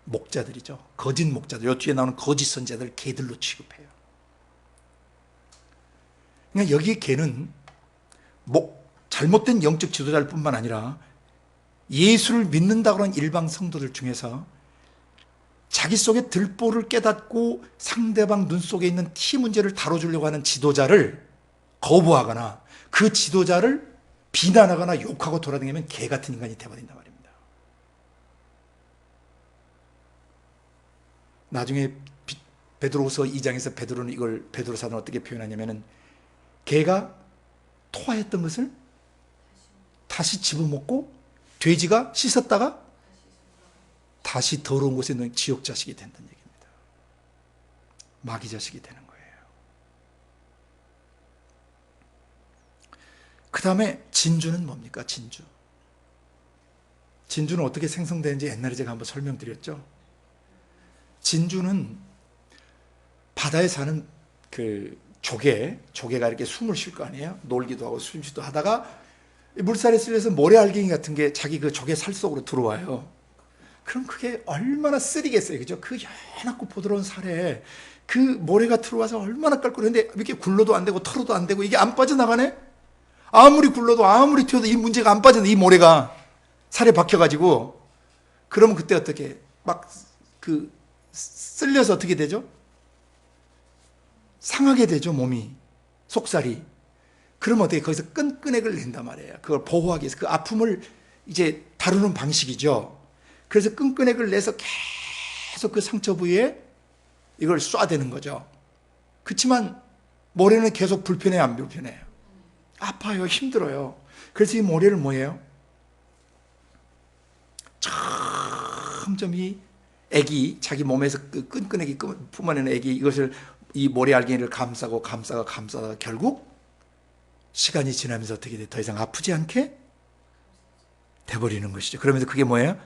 목자들이죠. 거짓 목자들. 요 뒤에 나오는 거짓 선지자들 개들로 취급해요. 그러니까 여기 개는 잘못된 영적 지도자일 뿐만 아니라 예수를 믿는다고 하는 일방 성도들 중에서 자기 속에 들보를 깨닫고 상대방 눈 속에 있는 티 문제를 다뤄주려고 하는 지도자를 거부하거나 그 지도자를 비난하거나 욕하고 돌아다니면 개 같은 인간이 되어버린단 말입니다. 나중에 베드로후서 2장에서 베드로는 이걸, 베드로 사도는 어떻게 표현하냐면은 개가 토하였던 것을 다시 집어먹고 돼지가 씻었다가 다시 더러운 곳에 있는 지옥 자식이 된다는 얘기입니다. 마귀 자식이 되는 거예요. 그 다음에 진주는 뭡니까? 진주는 어떻게 생성되는지 옛날에 제가 한번 설명드렸죠. 진주는 바다에 사는 그 조개가 이렇게 숨을 쉴 거 아니에요? 놀기도 하고 숨쉬기도 하다가 물살에 쓸려서 모래알갱이 같은 게 자기 그 조개 살 속으로 들어와요. 그럼 그게 얼마나 쓰리겠어요, 그죠? 그 연하고 부드러운 살에 그 모래가 들어와서 얼마나 깔끔한데 이렇게 굴러도 안 되고 털어도 안 되고 이게 안 빠져나가네? 아무리 굴러도 아무리 튀어도 이 문제가 안 빠져나, 이 모래가 살에 박혀가지고. 그러면 그때 어떻게 막 쓸려서 어떻게 되죠? 상하게 되죠, 몸이, 속살이. 그러면 어떻게 거기서 끈끈액을 낸단 말이에요. 그걸 보호하기 위해서 그 아픔을 이제 다루는 방식이죠. 그래서 끈끈액을 내서 계속 그 상처 부위에 이걸 쏴대는 거죠. 그렇지만 모래는 계속 불편해요, 안 불편해요? 아파요, 힘들어요. 그래서 이 모래를 뭐예요? 점점 이 애기, 자기 몸에서 그 끈끈하게 품어내는 애기, 이것을 이 모래알갱이를 감싸다가 결국 시간이 지나면서 어떻게 돼? 더 이상 아프지 않게 돼버리는 것이죠. 그러면서 그게 뭐예요?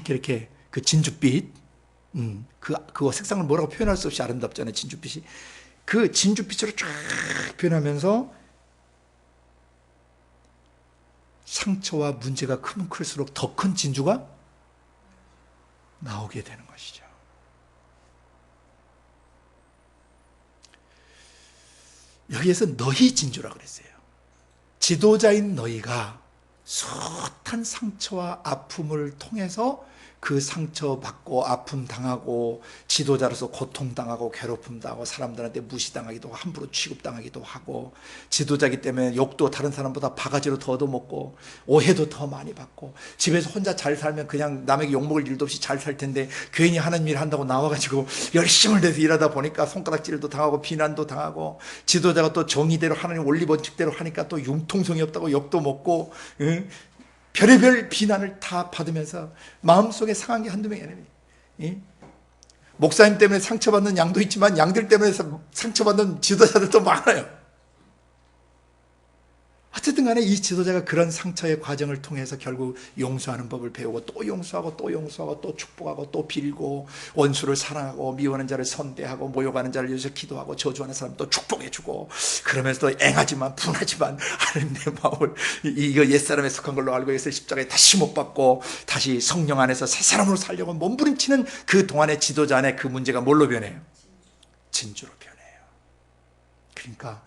이렇게 그 진주빛, 그거 색상을 뭐라고 표현할 수 없이 아름답잖아요. 진주빛이. 그 진주빛으로 쫙 변하면서 상처와 문제가 크면 클수록 더 큰 진주가 나오게 되는 것이죠. 여기에서 너희 진주라고 그랬어요. 지도자인 너희가 숱한 상처와 아픔을 통해서 그 상처받고 아픔 당하고 지도자로서 고통당하고 괴롭힘 당하고 사람들한테 무시당하기도 하고 함부로 취급당하기도 하고 지도자이기 때문에 욕도 다른 사람보다 바가지로 더 얻어먹고 오해도 더 많이 받고 집에서 혼자 잘 살면 그냥 남에게 욕먹을 일도 없이 잘 살 텐데 괜히 하나님 일 한다고 나와가지고 열심을 내서 일하다 보니까 손가락질도 당하고 비난도 당하고 지도자가 또 정의대로 하나님 원리 원칙대로 하니까 또 융통성이 없다고 욕도 먹고 별의별 비난을 다 받으면서 마음속에 상한 게 한두 명이 아닙니다. 목사님 때문에 상처받는 양도 있지만 양들 때문에 상처받는 지도자들도 많아요. 어쨌든 간에 이 지도자가 그런 상처의 과정을 통해서 결국 용서하는 법을 배우고 또 용서하고 또 용서하고 또 축복하고 또 빌고 원수를 사랑하고 미워하는 자를 선대하고 모욕하는 자를 위해서 기도하고 저주하는 사람 또 축복해주고 그러면서 또 앵하지만 분하지만 하나님 내 마음을 이거 옛사람에 속한 걸로 알고 있어 십자가에 다시 못 박고 다시 성령 안에서 새 사람으로 살려고 몸부림치는 그 동안의 지도자 안에 그 문제가 뭘로 변해요? 진주로 변해요. 그러니까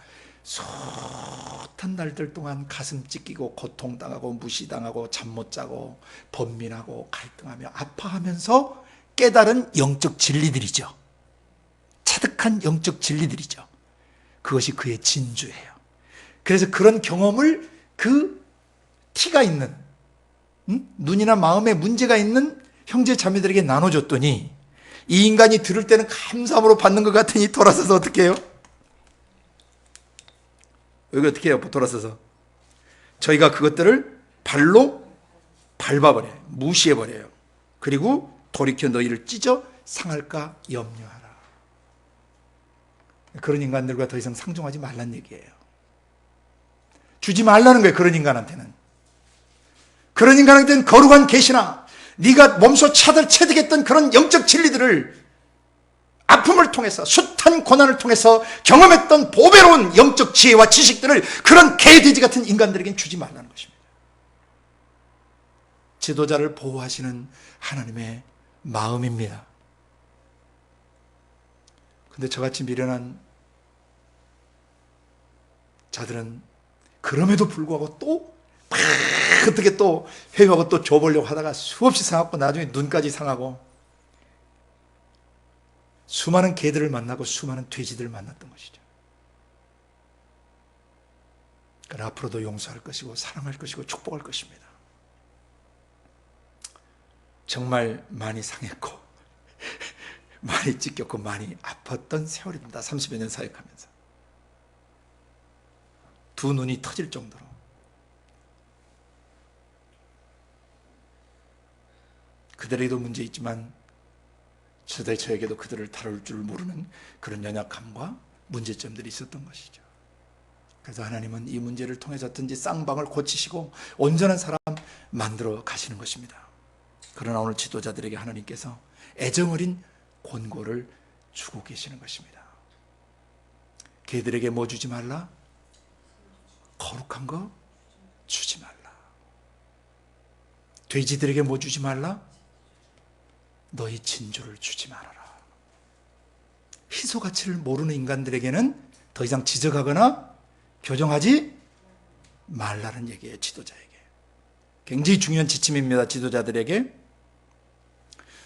숱한 날들 동안 가슴 찢기고 고통당하고 무시당하고 잠 못 자고 번민하고 갈등하며 아파하면서 깨달은 영적 진리들이죠. 차득한 영적 진리들이죠. 그것이 그의 진주예요. 그래서 그런 경험을 그 티가 있는 눈이나 마음에 문제가 있는 형제 자매들에게 나눠줬더니 이 인간이 들을 때는 감사함으로 받는 것 같으니 돌아서서 어떻게 해요? 여기 어떻게 해요? 돌아서서 저희가 그것들을 발로 밟아버려요. 무시해버려요. 그리고 돌이켜 너희를 찢어 상할까 염려하라. 그런 인간들과 더 이상 상종하지 말란 얘기예요. 주지 말라는 거예요. 그런 인간한테는. 그런 인간한테는 거룩한 계시나 네가 몸소 체득했던 그런 영적 진리들을 아픔을 통해서 숱한 고난을 통해서 경험했던 보배로운 영적 지혜와 지식들을 그런 개돼지 같은 인간들에겐 주지 말라는 것입니다. 지도자를 보호하시는 하나님의 마음입니다. 그런데 저같이 미련한 자들은 그럼에도 불구하고 또 어떻게 또 회유하고 또 줘보려고 하다가 수없이 상하고 나중에 눈까지 상하고 수많은 개들을 만나고 수많은 돼지들을 만났던 것이죠. 그러나 앞으로도 용서할 것이고 사랑할 것이고 축복할 것입니다. 정말 많이 상했고 많이 찢겼고 많이 아팠던 세월입니다. 30여 년 사역하면서 두 눈이 터질 정도로. 그들에게도 문제 있지만 저에게도 그들을 다룰 줄 모르는 그런 연약함과 문제점들이 있었던 것이죠. 그래서 하나님은 이 문제를 통해서든지 쌍방을 고치시고 온전한 사람 만들어 가시는 것입니다. 그러나 오늘 지도자들에게 하나님께서 애정어린 권고를 주고 계시는 것입니다. 걔들에게 뭐 주지 말라? 거룩한 거 주지 말라. 돼지들에게 뭐 주지 말라? 너희 진주를 주지 말아라. 희소 가치를 모르는 인간들에게는 더 이상 지적하거나 교정하지 말라는 얘기예요. 지도자에게. 굉장히 중요한 지침입니다. 지도자들에게.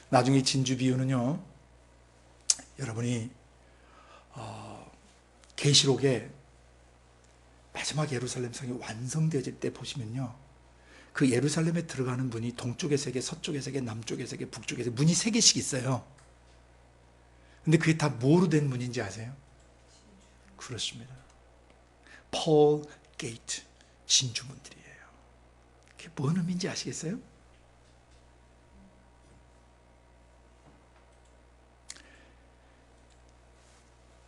나중에 진주 비유는요, 여러분이 계시록에 마지막 예루살렘 성이 완성되어질 때 보시면요, 그 예루살렘에 들어가는 문이 동쪽의 세계, 서쪽의 세계, 남쪽의 세계, 북쪽의 세계, 문이 3개씩 있어요. 근데 그게 다 뭐로 된 문인지 아세요? 그렇습니다. 펄 게이트, 진주문들이에요. 그게 뭔 의미인지 아시겠어요?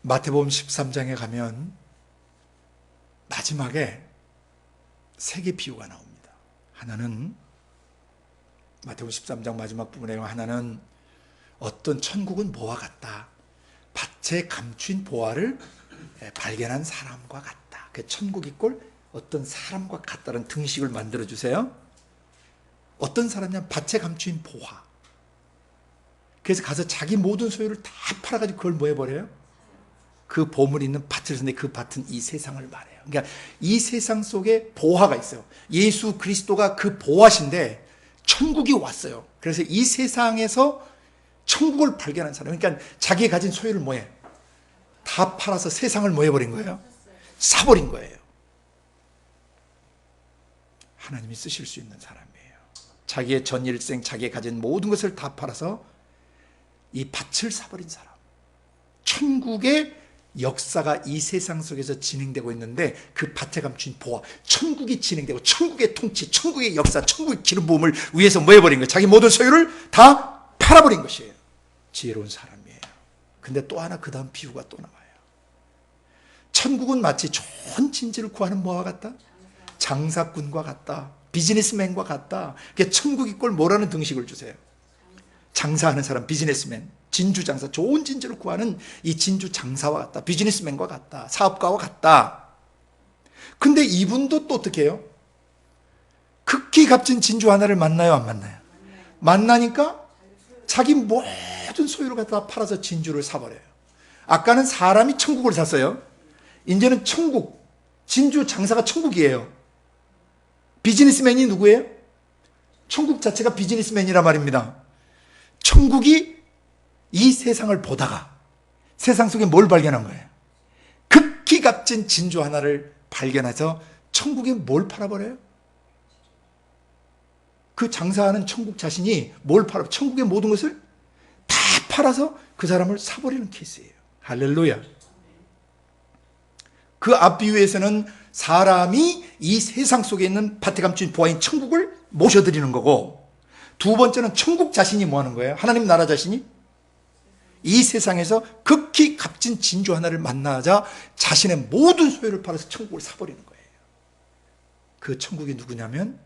마태복음 13장에 가면 마지막에 세 개 비유가 나옵니다. 하나는 마태복음 13장 마지막 부분에 하나는 어떤 천국은 뭐와 같다. 밭에 감춘 보화를 발견한 사람과 같다. 그 천국이 꼴 어떤 사람과 같다는 등식을 만들어 주세요. 어떤 사람이냐? 밭에 감춘 보화. 그래서 가서 자기 모든 소유를 다 팔아가지고 그걸 뭐 해버려요? 그 보물이 있는 밭을 샀는데 그 밭은 이 세상을 말해요. 그러니까 이 세상 속에 보화가 있어요. 예수 그리스도가 그 보화신데 천국이 왔어요. 그래서 이 세상에서 천국을 발견한 사람, 그러니까 자기가 가진 소유를 뭐해? 다 팔아서 세상을 뭐 해버린 거예요? 사버린 거예요. 하나님이 쓰실 수 있는 사람이에요. 자기의 전 일생, 자기가 가진 모든 것을 다 팔아서 이 밭을 사버린 사람. 천국의 역사가 이 세상 속에서 진행되고 있는데 그 밭에 감춘 보화, 천국이 진행되고 천국의 통치, 천국의 역사, 천국의 기름 부음을 위해서 뭐 해버린 거예요? 자기 모든 소유를 다 팔아버린 것이에요. 지혜로운 사람이에요. 근데 또 하나 그 다음 비유가 또 나와요. 천국은 마치 좋은 진지를 구하는 뭐와 같다? 장사꾼과 같다. 비즈니스맨과 같다. 그러니까 천국이 꼴 뭐라는 등식을 주세요? 장사하는 사람, 비즈니스맨, 진주 장사, 좋은 진주를 구하는 이 진주 장사와 같다. 비즈니스맨과 같다. 사업가와 같다. 근데 이분도 또 어떻게 해요? 극히 값진 진주 하나를 만나요, 안 만나요? 만나니까 자기 모든 소유를 갖다 팔아서 진주를 사버려요. 아까는 사람이 천국을 샀어요. 이제는 천국, 진주 장사가 천국이에요. 비즈니스맨이 누구예요? 천국 자체가 비즈니스맨이란 말입니다. 천국이 이 세상을 보다가 세상 속에 뭘 발견한 거예요? 극히 값진 진주 하나를 발견해서 천국에 뭘 팔아버려요? 그 장사하는 천국 자신이 뭘 팔아? 천국의 모든 것을 다 팔아서 그 사람을 사버리는 케이스예요. 할렐루야. 그 앞 비유에서는 사람이 이 세상 속에 있는 밭에 감춘 보화인 천국을 모셔드리는 거고, 두 번째는 천국 자신이 뭐 하는 거예요? 하나님 나라 자신이 이 세상에서 극히 값진 진주 하나를 만나자 자신의 모든 소유를 팔아서 천국을 사버리는 거예요. 그 천국이 누구냐면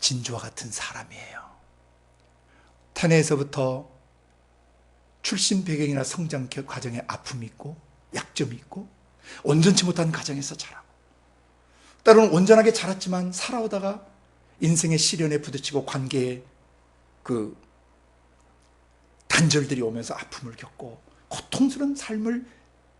진주와 같은 사람이에요. 태내에서부터 출신 배경이나 성장 과정에 아픔이 있고 약점이 있고 온전치 못한 가정에서 자라고, 때로는 온전하게 자랐지만 살아오다가 인생의 시련에 부딪히고 관계에 그 단절들이 오면서 아픔을 겪고 고통스러운 삶을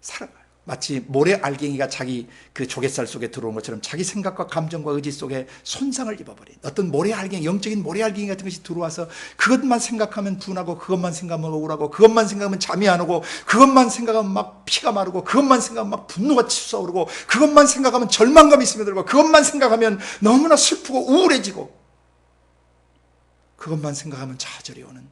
살아가요. 마치 모래 알갱이가 자기 그 조갯살 속에 들어온 것처럼 자기 생각과 감정과 의지 속에 손상을 입어버린 어떤 모래 알갱이, 영적인 모래 알갱이 같은 것이 들어와서 그것만 생각하면 분하고, 그것만 생각하면 우울하고, 그것만 생각하면 잠이 안 오고, 그것만 생각하면 막 피가 마르고, 그것만 생각하면 막 분노가 치솟아오르고, 그것만 생각하면 절망감이 스며들고, 그것만 생각하면 너무나 슬프고 우울해지고, 그것만 생각하면 좌절이 오는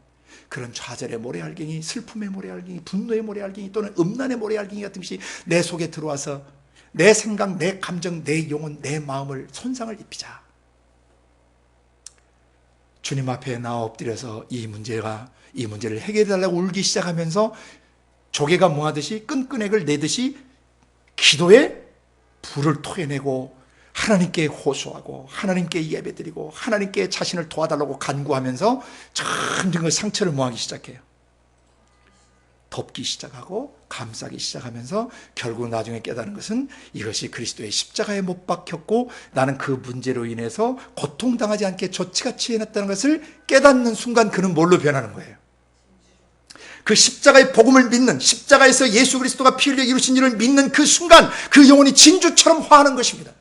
그런 좌절의 모래알갱이, 슬픔의 모래알갱이, 분노의 모래알갱이, 또는 음란의 모래알갱이 같은 것이 내 속에 들어와서 내 생각, 내 감정, 내 영혼, 내 마음을 손상을 입히자. 주님 앞에 나와 엎드려서 이 문제를 해결해달라고 울기 시작하면서 조개가 뭐하듯이 끈끈액을 내듯이 기도에 불을 토해내고 하나님께 호소하고 하나님께 예배드리고 하나님께 자신을 도와달라고 간구하면서 점점 그 상처를 뭐하기 시작해요? 덮기 시작하고 감싸기 시작하면서 결국 나중에 깨닫는 것은 이것이 그리스도의 십자가에 못 박혔고 나는 그 문제로 인해서 고통당하지 않게 조치가 취해놨다는 것을 깨닫는 순간 그는 뭘로 변하는 거예요? 그 십자가의 복음을 믿는, 십자가에서 예수 그리스도가 피 흘려 이루신 일을 믿는 그 순간 그 영혼이 진주처럼 화하는 것입니다.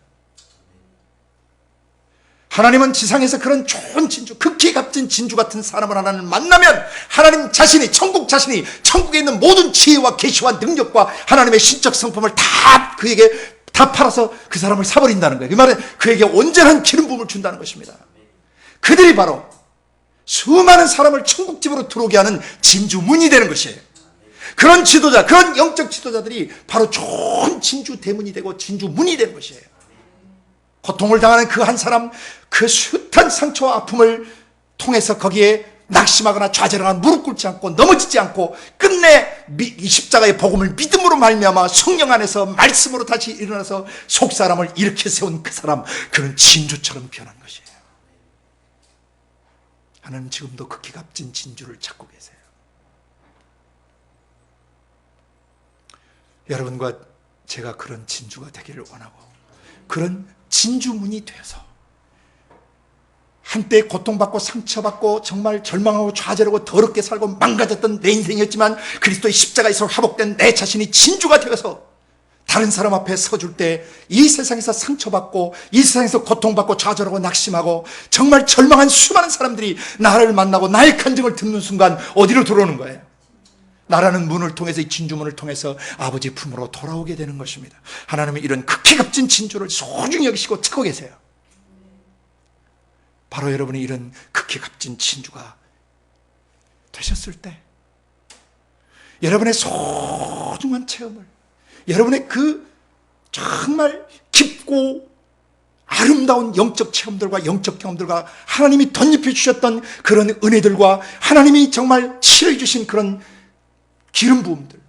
하나님은 지상에서 그런 좋은 진주, 극히 값진 진주 같은 사람을 하나님 만나면 하나님 자신이, 천국 자신이 천국에 있는 모든 지혜와 계시와 능력과 하나님의 신적 성품을 다 그에게 다 팔아서 그 사람을 사버린다는 거예요. 그 말은 그에게 온전한 기름 부음을 준다는 것입니다. 그들이 바로 수많은 사람을 천국집으로 들어오게 하는 진주문이 되는 것이에요. 그런 지도자, 그런 영적 지도자들이 바로 좋은 진주 대문이 되고 진주문이 되는 것이에요. 고통을 당하는 그 한 사람, 그 숱한 상처와 아픔을 통해서 거기에 낙심하거나 좌절하거나 무릎 꿇지 않고 넘어지지 않고 끝내 이 십자가의 복음을 믿음으로 말미암아 성령 안에서 말씀으로 다시 일어나서 속사람을 일으켜 세운 그 사람, 그는 진주처럼 변한 것이에요. 하나님 지금도 극히 값진 진주를 찾고 계세요. 여러분과 제가 그런 진주가 되기를 원하고, 그런 진주문이 되어서 한때 고통받고 상처받고 정말 절망하고 좌절하고 더럽게 살고 망가졌던 내 인생이었지만 그리스도의 십자가에서 회복된 내 자신이 진주가 되어서 다른 사람 앞에 서줄 때 이 세상에서 상처받고 이 세상에서 고통받고 좌절하고 낙심하고 정말 절망한 수많은 사람들이 나를 만나고 나의 간증을 듣는 순간 어디로 들어오는 거예요? 나라는 문을 통해서, 이 진주문을 통해서 아버지 품으로 돌아오게 되는 것입니다. 하나님은 이런 극히 값진 진주를 소중히 여기시고 찾고 계세요. 바로 여러분이 이런 극히 값진 진주가 되셨을 때 여러분의 소중한 체험을, 여러분의 그 정말 깊고 아름다운 영적 체험들과 영적 경험들과 하나님이 덧입혀 주셨던 그런 은혜들과 하나님이 정말 치료해 주신 그런 기름 부음들,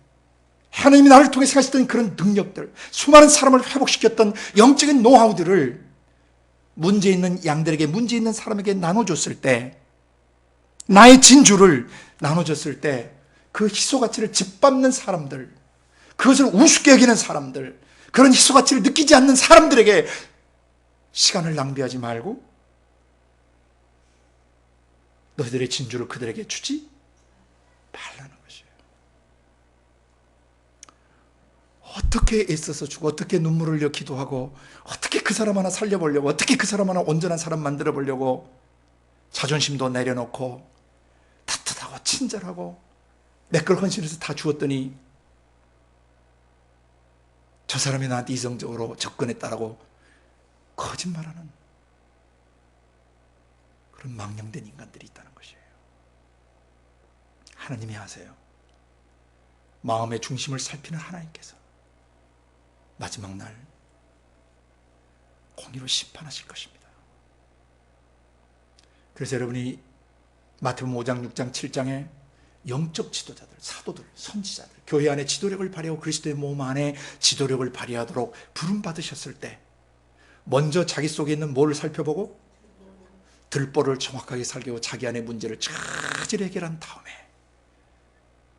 하나님이 나를 통해서 하셨던 그런 능력들, 수많은 사람을 회복시켰던 영적인 노하우들을 문제 있는 양들에게, 문제 있는 사람에게 나눠줬을 때, 나의 진주를 나눠줬을 때 그 희소가치를 짓밟는 사람들, 그것을 우습게 여기는 사람들, 그런 희소가치를 느끼지 않는 사람들에게 시간을 낭비하지 말고 너희들의 진주를 그들에게 주지 말라는 것이에요. 어떻게 애써서 주고, 어떻게 눈물을 흘려 기도하고, 어떻게 그 사람 하나 살려보려고, 어떻게 그 사람 하나 온전한 사람 만들어 보려고 자존심도 내려놓고 따뜻하고 친절하고 내 걸 헌신해서 다 주었더니 저 사람이 나한테 이성적으로 접근했다라고 거짓말하는 그런 망령된 인간들이 있다는 것이에요. 하나님이 하세요. 마음의 중심을 살피는 하나님께서 마지막 날 공의로 심판하실 것입니다. 그래서 여러분이 마태복음 5장, 6장, 7장에 영적 지도자들, 사도들, 선지자들, 교회 안에 지도력을 발휘하고 그리스도의 몸 안에 지도력을 발휘하도록 부름받으셨을 때 먼저 자기 속에 있는 뭐를 살펴보고 들보를 정확하게 살피고 자기 안의 문제를 차질 해결한 다음에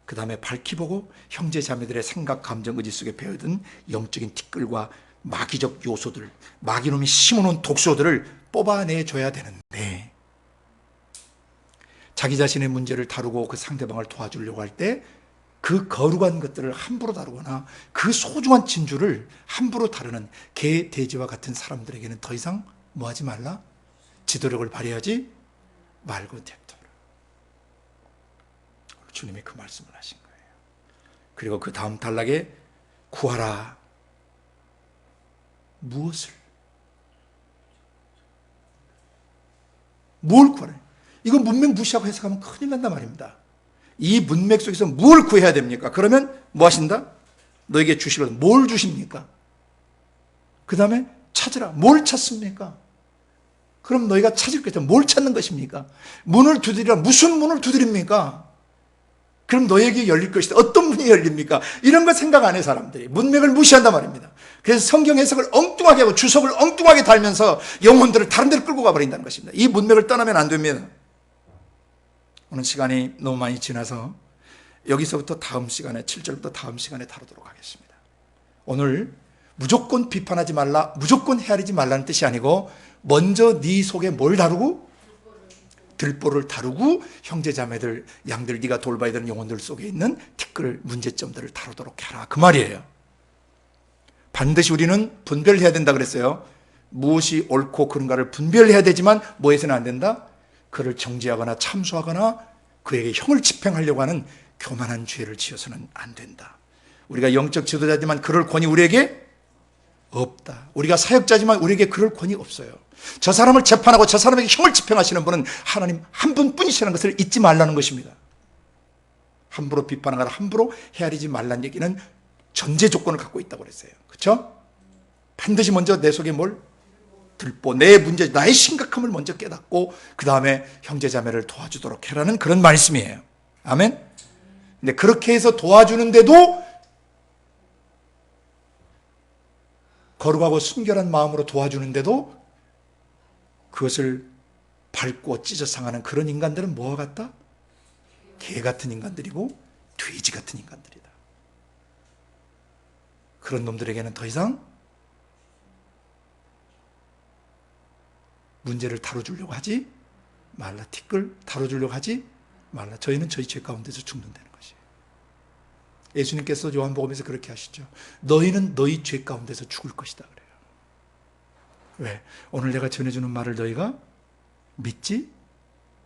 그 다음에 밝히 보고 형제 자매들의 생각, 감정, 의지 속에 배어든 영적인 티끌과 마귀적 요소들, 마귀놈이 심어놓은 독소들을 뽑아내줘야 되는데 자기 자신의 문제를 다루고 그 상대방을 도와주려고 할 때 그 거룩한 것들을 함부로 다루거나 그 소중한 진주를 함부로 다루는 개, 돼지와 같은 사람들에게는 더 이상 뭐하지 말라? 지도력을 발휘하지 말고 냅둬라. 주님이 그 말씀을 하신 거예요. 그리고 그 다음 단락에 구하라. 무엇을? 뭘 구하라? 이거 문맥 무시하고 해석하면 큰일 난단 말입니다. 이 문맥 속에서 뭘 구해야 됩니까? 그러면 뭐 하신다? 너에게 주시거든. 뭘 주십니까? 그 다음에 찾으라. 뭘 찾습니까? 그럼 너희가 찾을 것이다. 뭘 찾는 것입니까? 문을 두드리라. 무슨 문을 두드립니까? 그럼 너에게 열릴 것이다. 어떤 문이 열립니까? 이런 거 생각 안 해, 사람들이. 문맥을 무시한단 말입니다. 그래서 성경 해석을 엉뚱하게 하고 주석을 엉뚱하게 달면서 영혼들을 다른 데로 끌고 가버린다는 것입니다. 이 문맥을 떠나면 안 됩니다. 오늘 시간이 너무 많이 지나서 여기서부터 다음 시간에 7절부터 다음 시간에 다루도록 하겠습니다. 오늘 무조건 비판하지 말라, 무조건 헤아리지 말라는 뜻이 아니고 먼저 네 속에 뭘 다루고? 들보를 다루고 형제자매들, 양들, 네가 돌봐야 되는 영혼들 속에 있는 티끌, 문제점들을 다루도록 해라, 그 말이에요. 반드시 우리는 분별해야 된다 그랬어요. 무엇이 옳고 그른가를 분별해야 되지만 뭐 해서는 안 된다? 그를 정죄하거나 참수하거나 그에게 형을 집행하려고 하는 교만한 죄를 지어서는 안 된다. 우리가 영적 지도자지만 그럴 권위 우리에게 없다. 우리가 사역자지만 우리에게 그럴 권위 없어요. 저 사람을 재판하고 저 사람에게 형을 집행하시는 분은 하나님 한 분뿐이시라는 것을 잊지 말라는 것입니다. 함부로 비판하거나 함부로 헤아리지 말라는 얘기는 전제 조건을 갖고 있다고 그랬어요. 그렇죠? 반드시 먼저 내 속에 뭘? 들보, 내 문제, 나의 심각함을 먼저 깨닫고 그 다음에 형제자매를 도와주도록 해라는 그런 말씀이에요. 아멘. 근데 그렇게 해서 도와주는데도 거룩하고 순결한 마음으로 도와주는데도 그것을 밟고 찢어 상하는 그런 인간들은 뭐와 같다? 개 같은 인간들이고 돼지 같은 인간들이다. 그런 놈들에게는 더 이상 문제를 다뤄주려고 하지 말라. 티끌 다뤄주려고 하지 말라. 저희는 저희 죄 가운데서 죽는다는 것이에요. 예수님께서 요한복음에서 그렇게 하시죠. 너희는 너희 죄 가운데서 죽을 것이다 그래요. 왜? 오늘 내가 전해주는 말을 너희가 믿지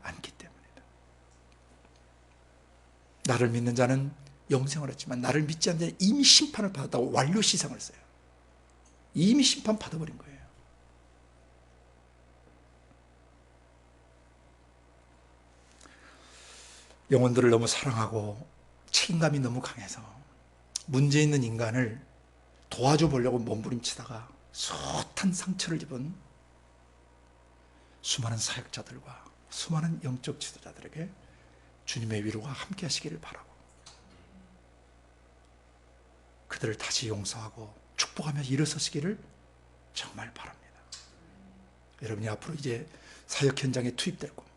않기 때문이다. 나를 믿는 자는 영생을 얻지만 나를 믿지 않는 자는 이미 심판을 받았다고 완료시상을 써요. 이미 심판 받아버린 거예요. 영혼들을 너무 사랑하고 책임감이 너무 강해서 문제 있는 인간을 도와줘 보려고 몸부림치다가 숱한 상처를 입은 수많은 사역자들과 수많은 영적 지도자들에게 주님의 위로가 함께 하시기를 바라고 그들을 다시 용서하고 축복하며 일어서시기를 정말 바랍니다. 여러분이 앞으로 이제 사역 현장에 투입될 겁니다.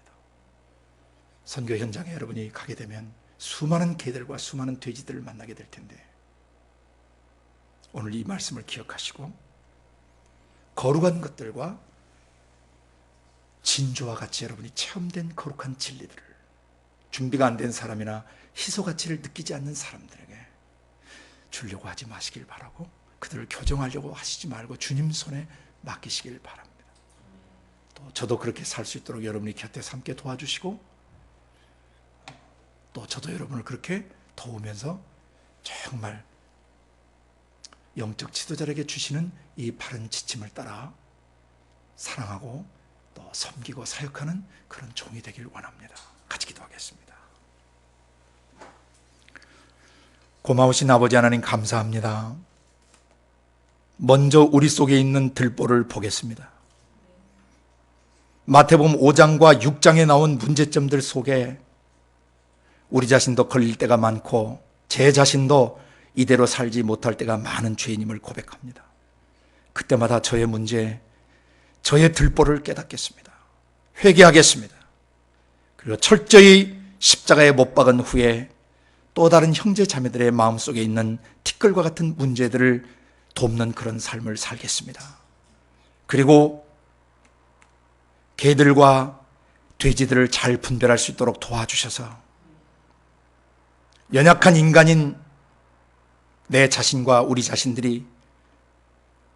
선교 현장에 여러분이 가게 되면 수많은 개들과 수많은 돼지들을 만나게 될 텐데 오늘 이 말씀을 기억하시고 거룩한 것들과 진주와 같이 여러분이 체험된 거룩한 진리들을 준비가 안 된 사람이나 희소 가치를 느끼지 않는 사람들에게 주려고 하지 마시길 바라고 그들을 교정하려고 하시지 말고 주님 손에 맡기시길 바랍니다. 또 저도 그렇게 살 수 있도록 여러분이 곁에서 함께 도와주시고 또 저도 여러분을 그렇게 도우면서 정말 영적 지도자에게 주시는 이 바른 지침을 따라 사랑하고 또 섬기고 사역하는 그런 종이 되길 원합니다. 같이 기도하겠습니다. 고마우신 아버지 하나님 감사합니다. 먼저 우리 속에 있는 들보를 보겠습니다. 마태복음 5장과 6장에 나온 문제점들 속에 우리 자신도 걸릴 때가 많고 제 자신도 이대로 살지 못할 때가 많은 죄인임을 고백합니다. 그때마다 저의 문제, 저의 들보를 깨닫겠습니다. 회개하겠습니다. 그리고 철저히 십자가에 못 박은 후에 또 다른 형제 자매들의 마음속에 있는 티끌과 같은 문제들을 돕는 그런 삶을 살겠습니다. 그리고 개들과 돼지들을 잘 분별할 수 있도록 도와주셔서 연약한 인간인 내 자신과 우리 자신들이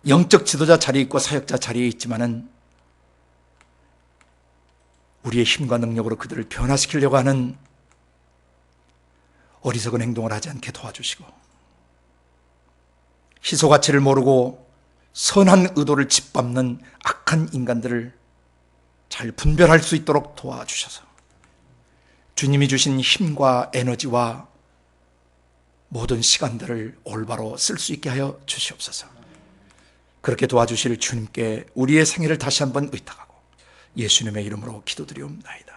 영적 지도자 자리에 있고 사역자 자리에 있지만은 우리의 힘과 능력으로 그들을 변화시키려고 하는 어리석은 행동을 하지 않게 도와주시고 희소 가치를 모르고 선한 의도를 짓밟는 악한 인간들을 잘 분별할 수 있도록 도와주셔서 주님이 주신 힘과 에너지와 모든 시간들을 올바로 쓸 수 있게 하여 주시옵소서. 그렇게 도와주실 주님께 우리의 생애를 다시 한번 의탁하고 예수님의 이름으로 기도드리옵나이다.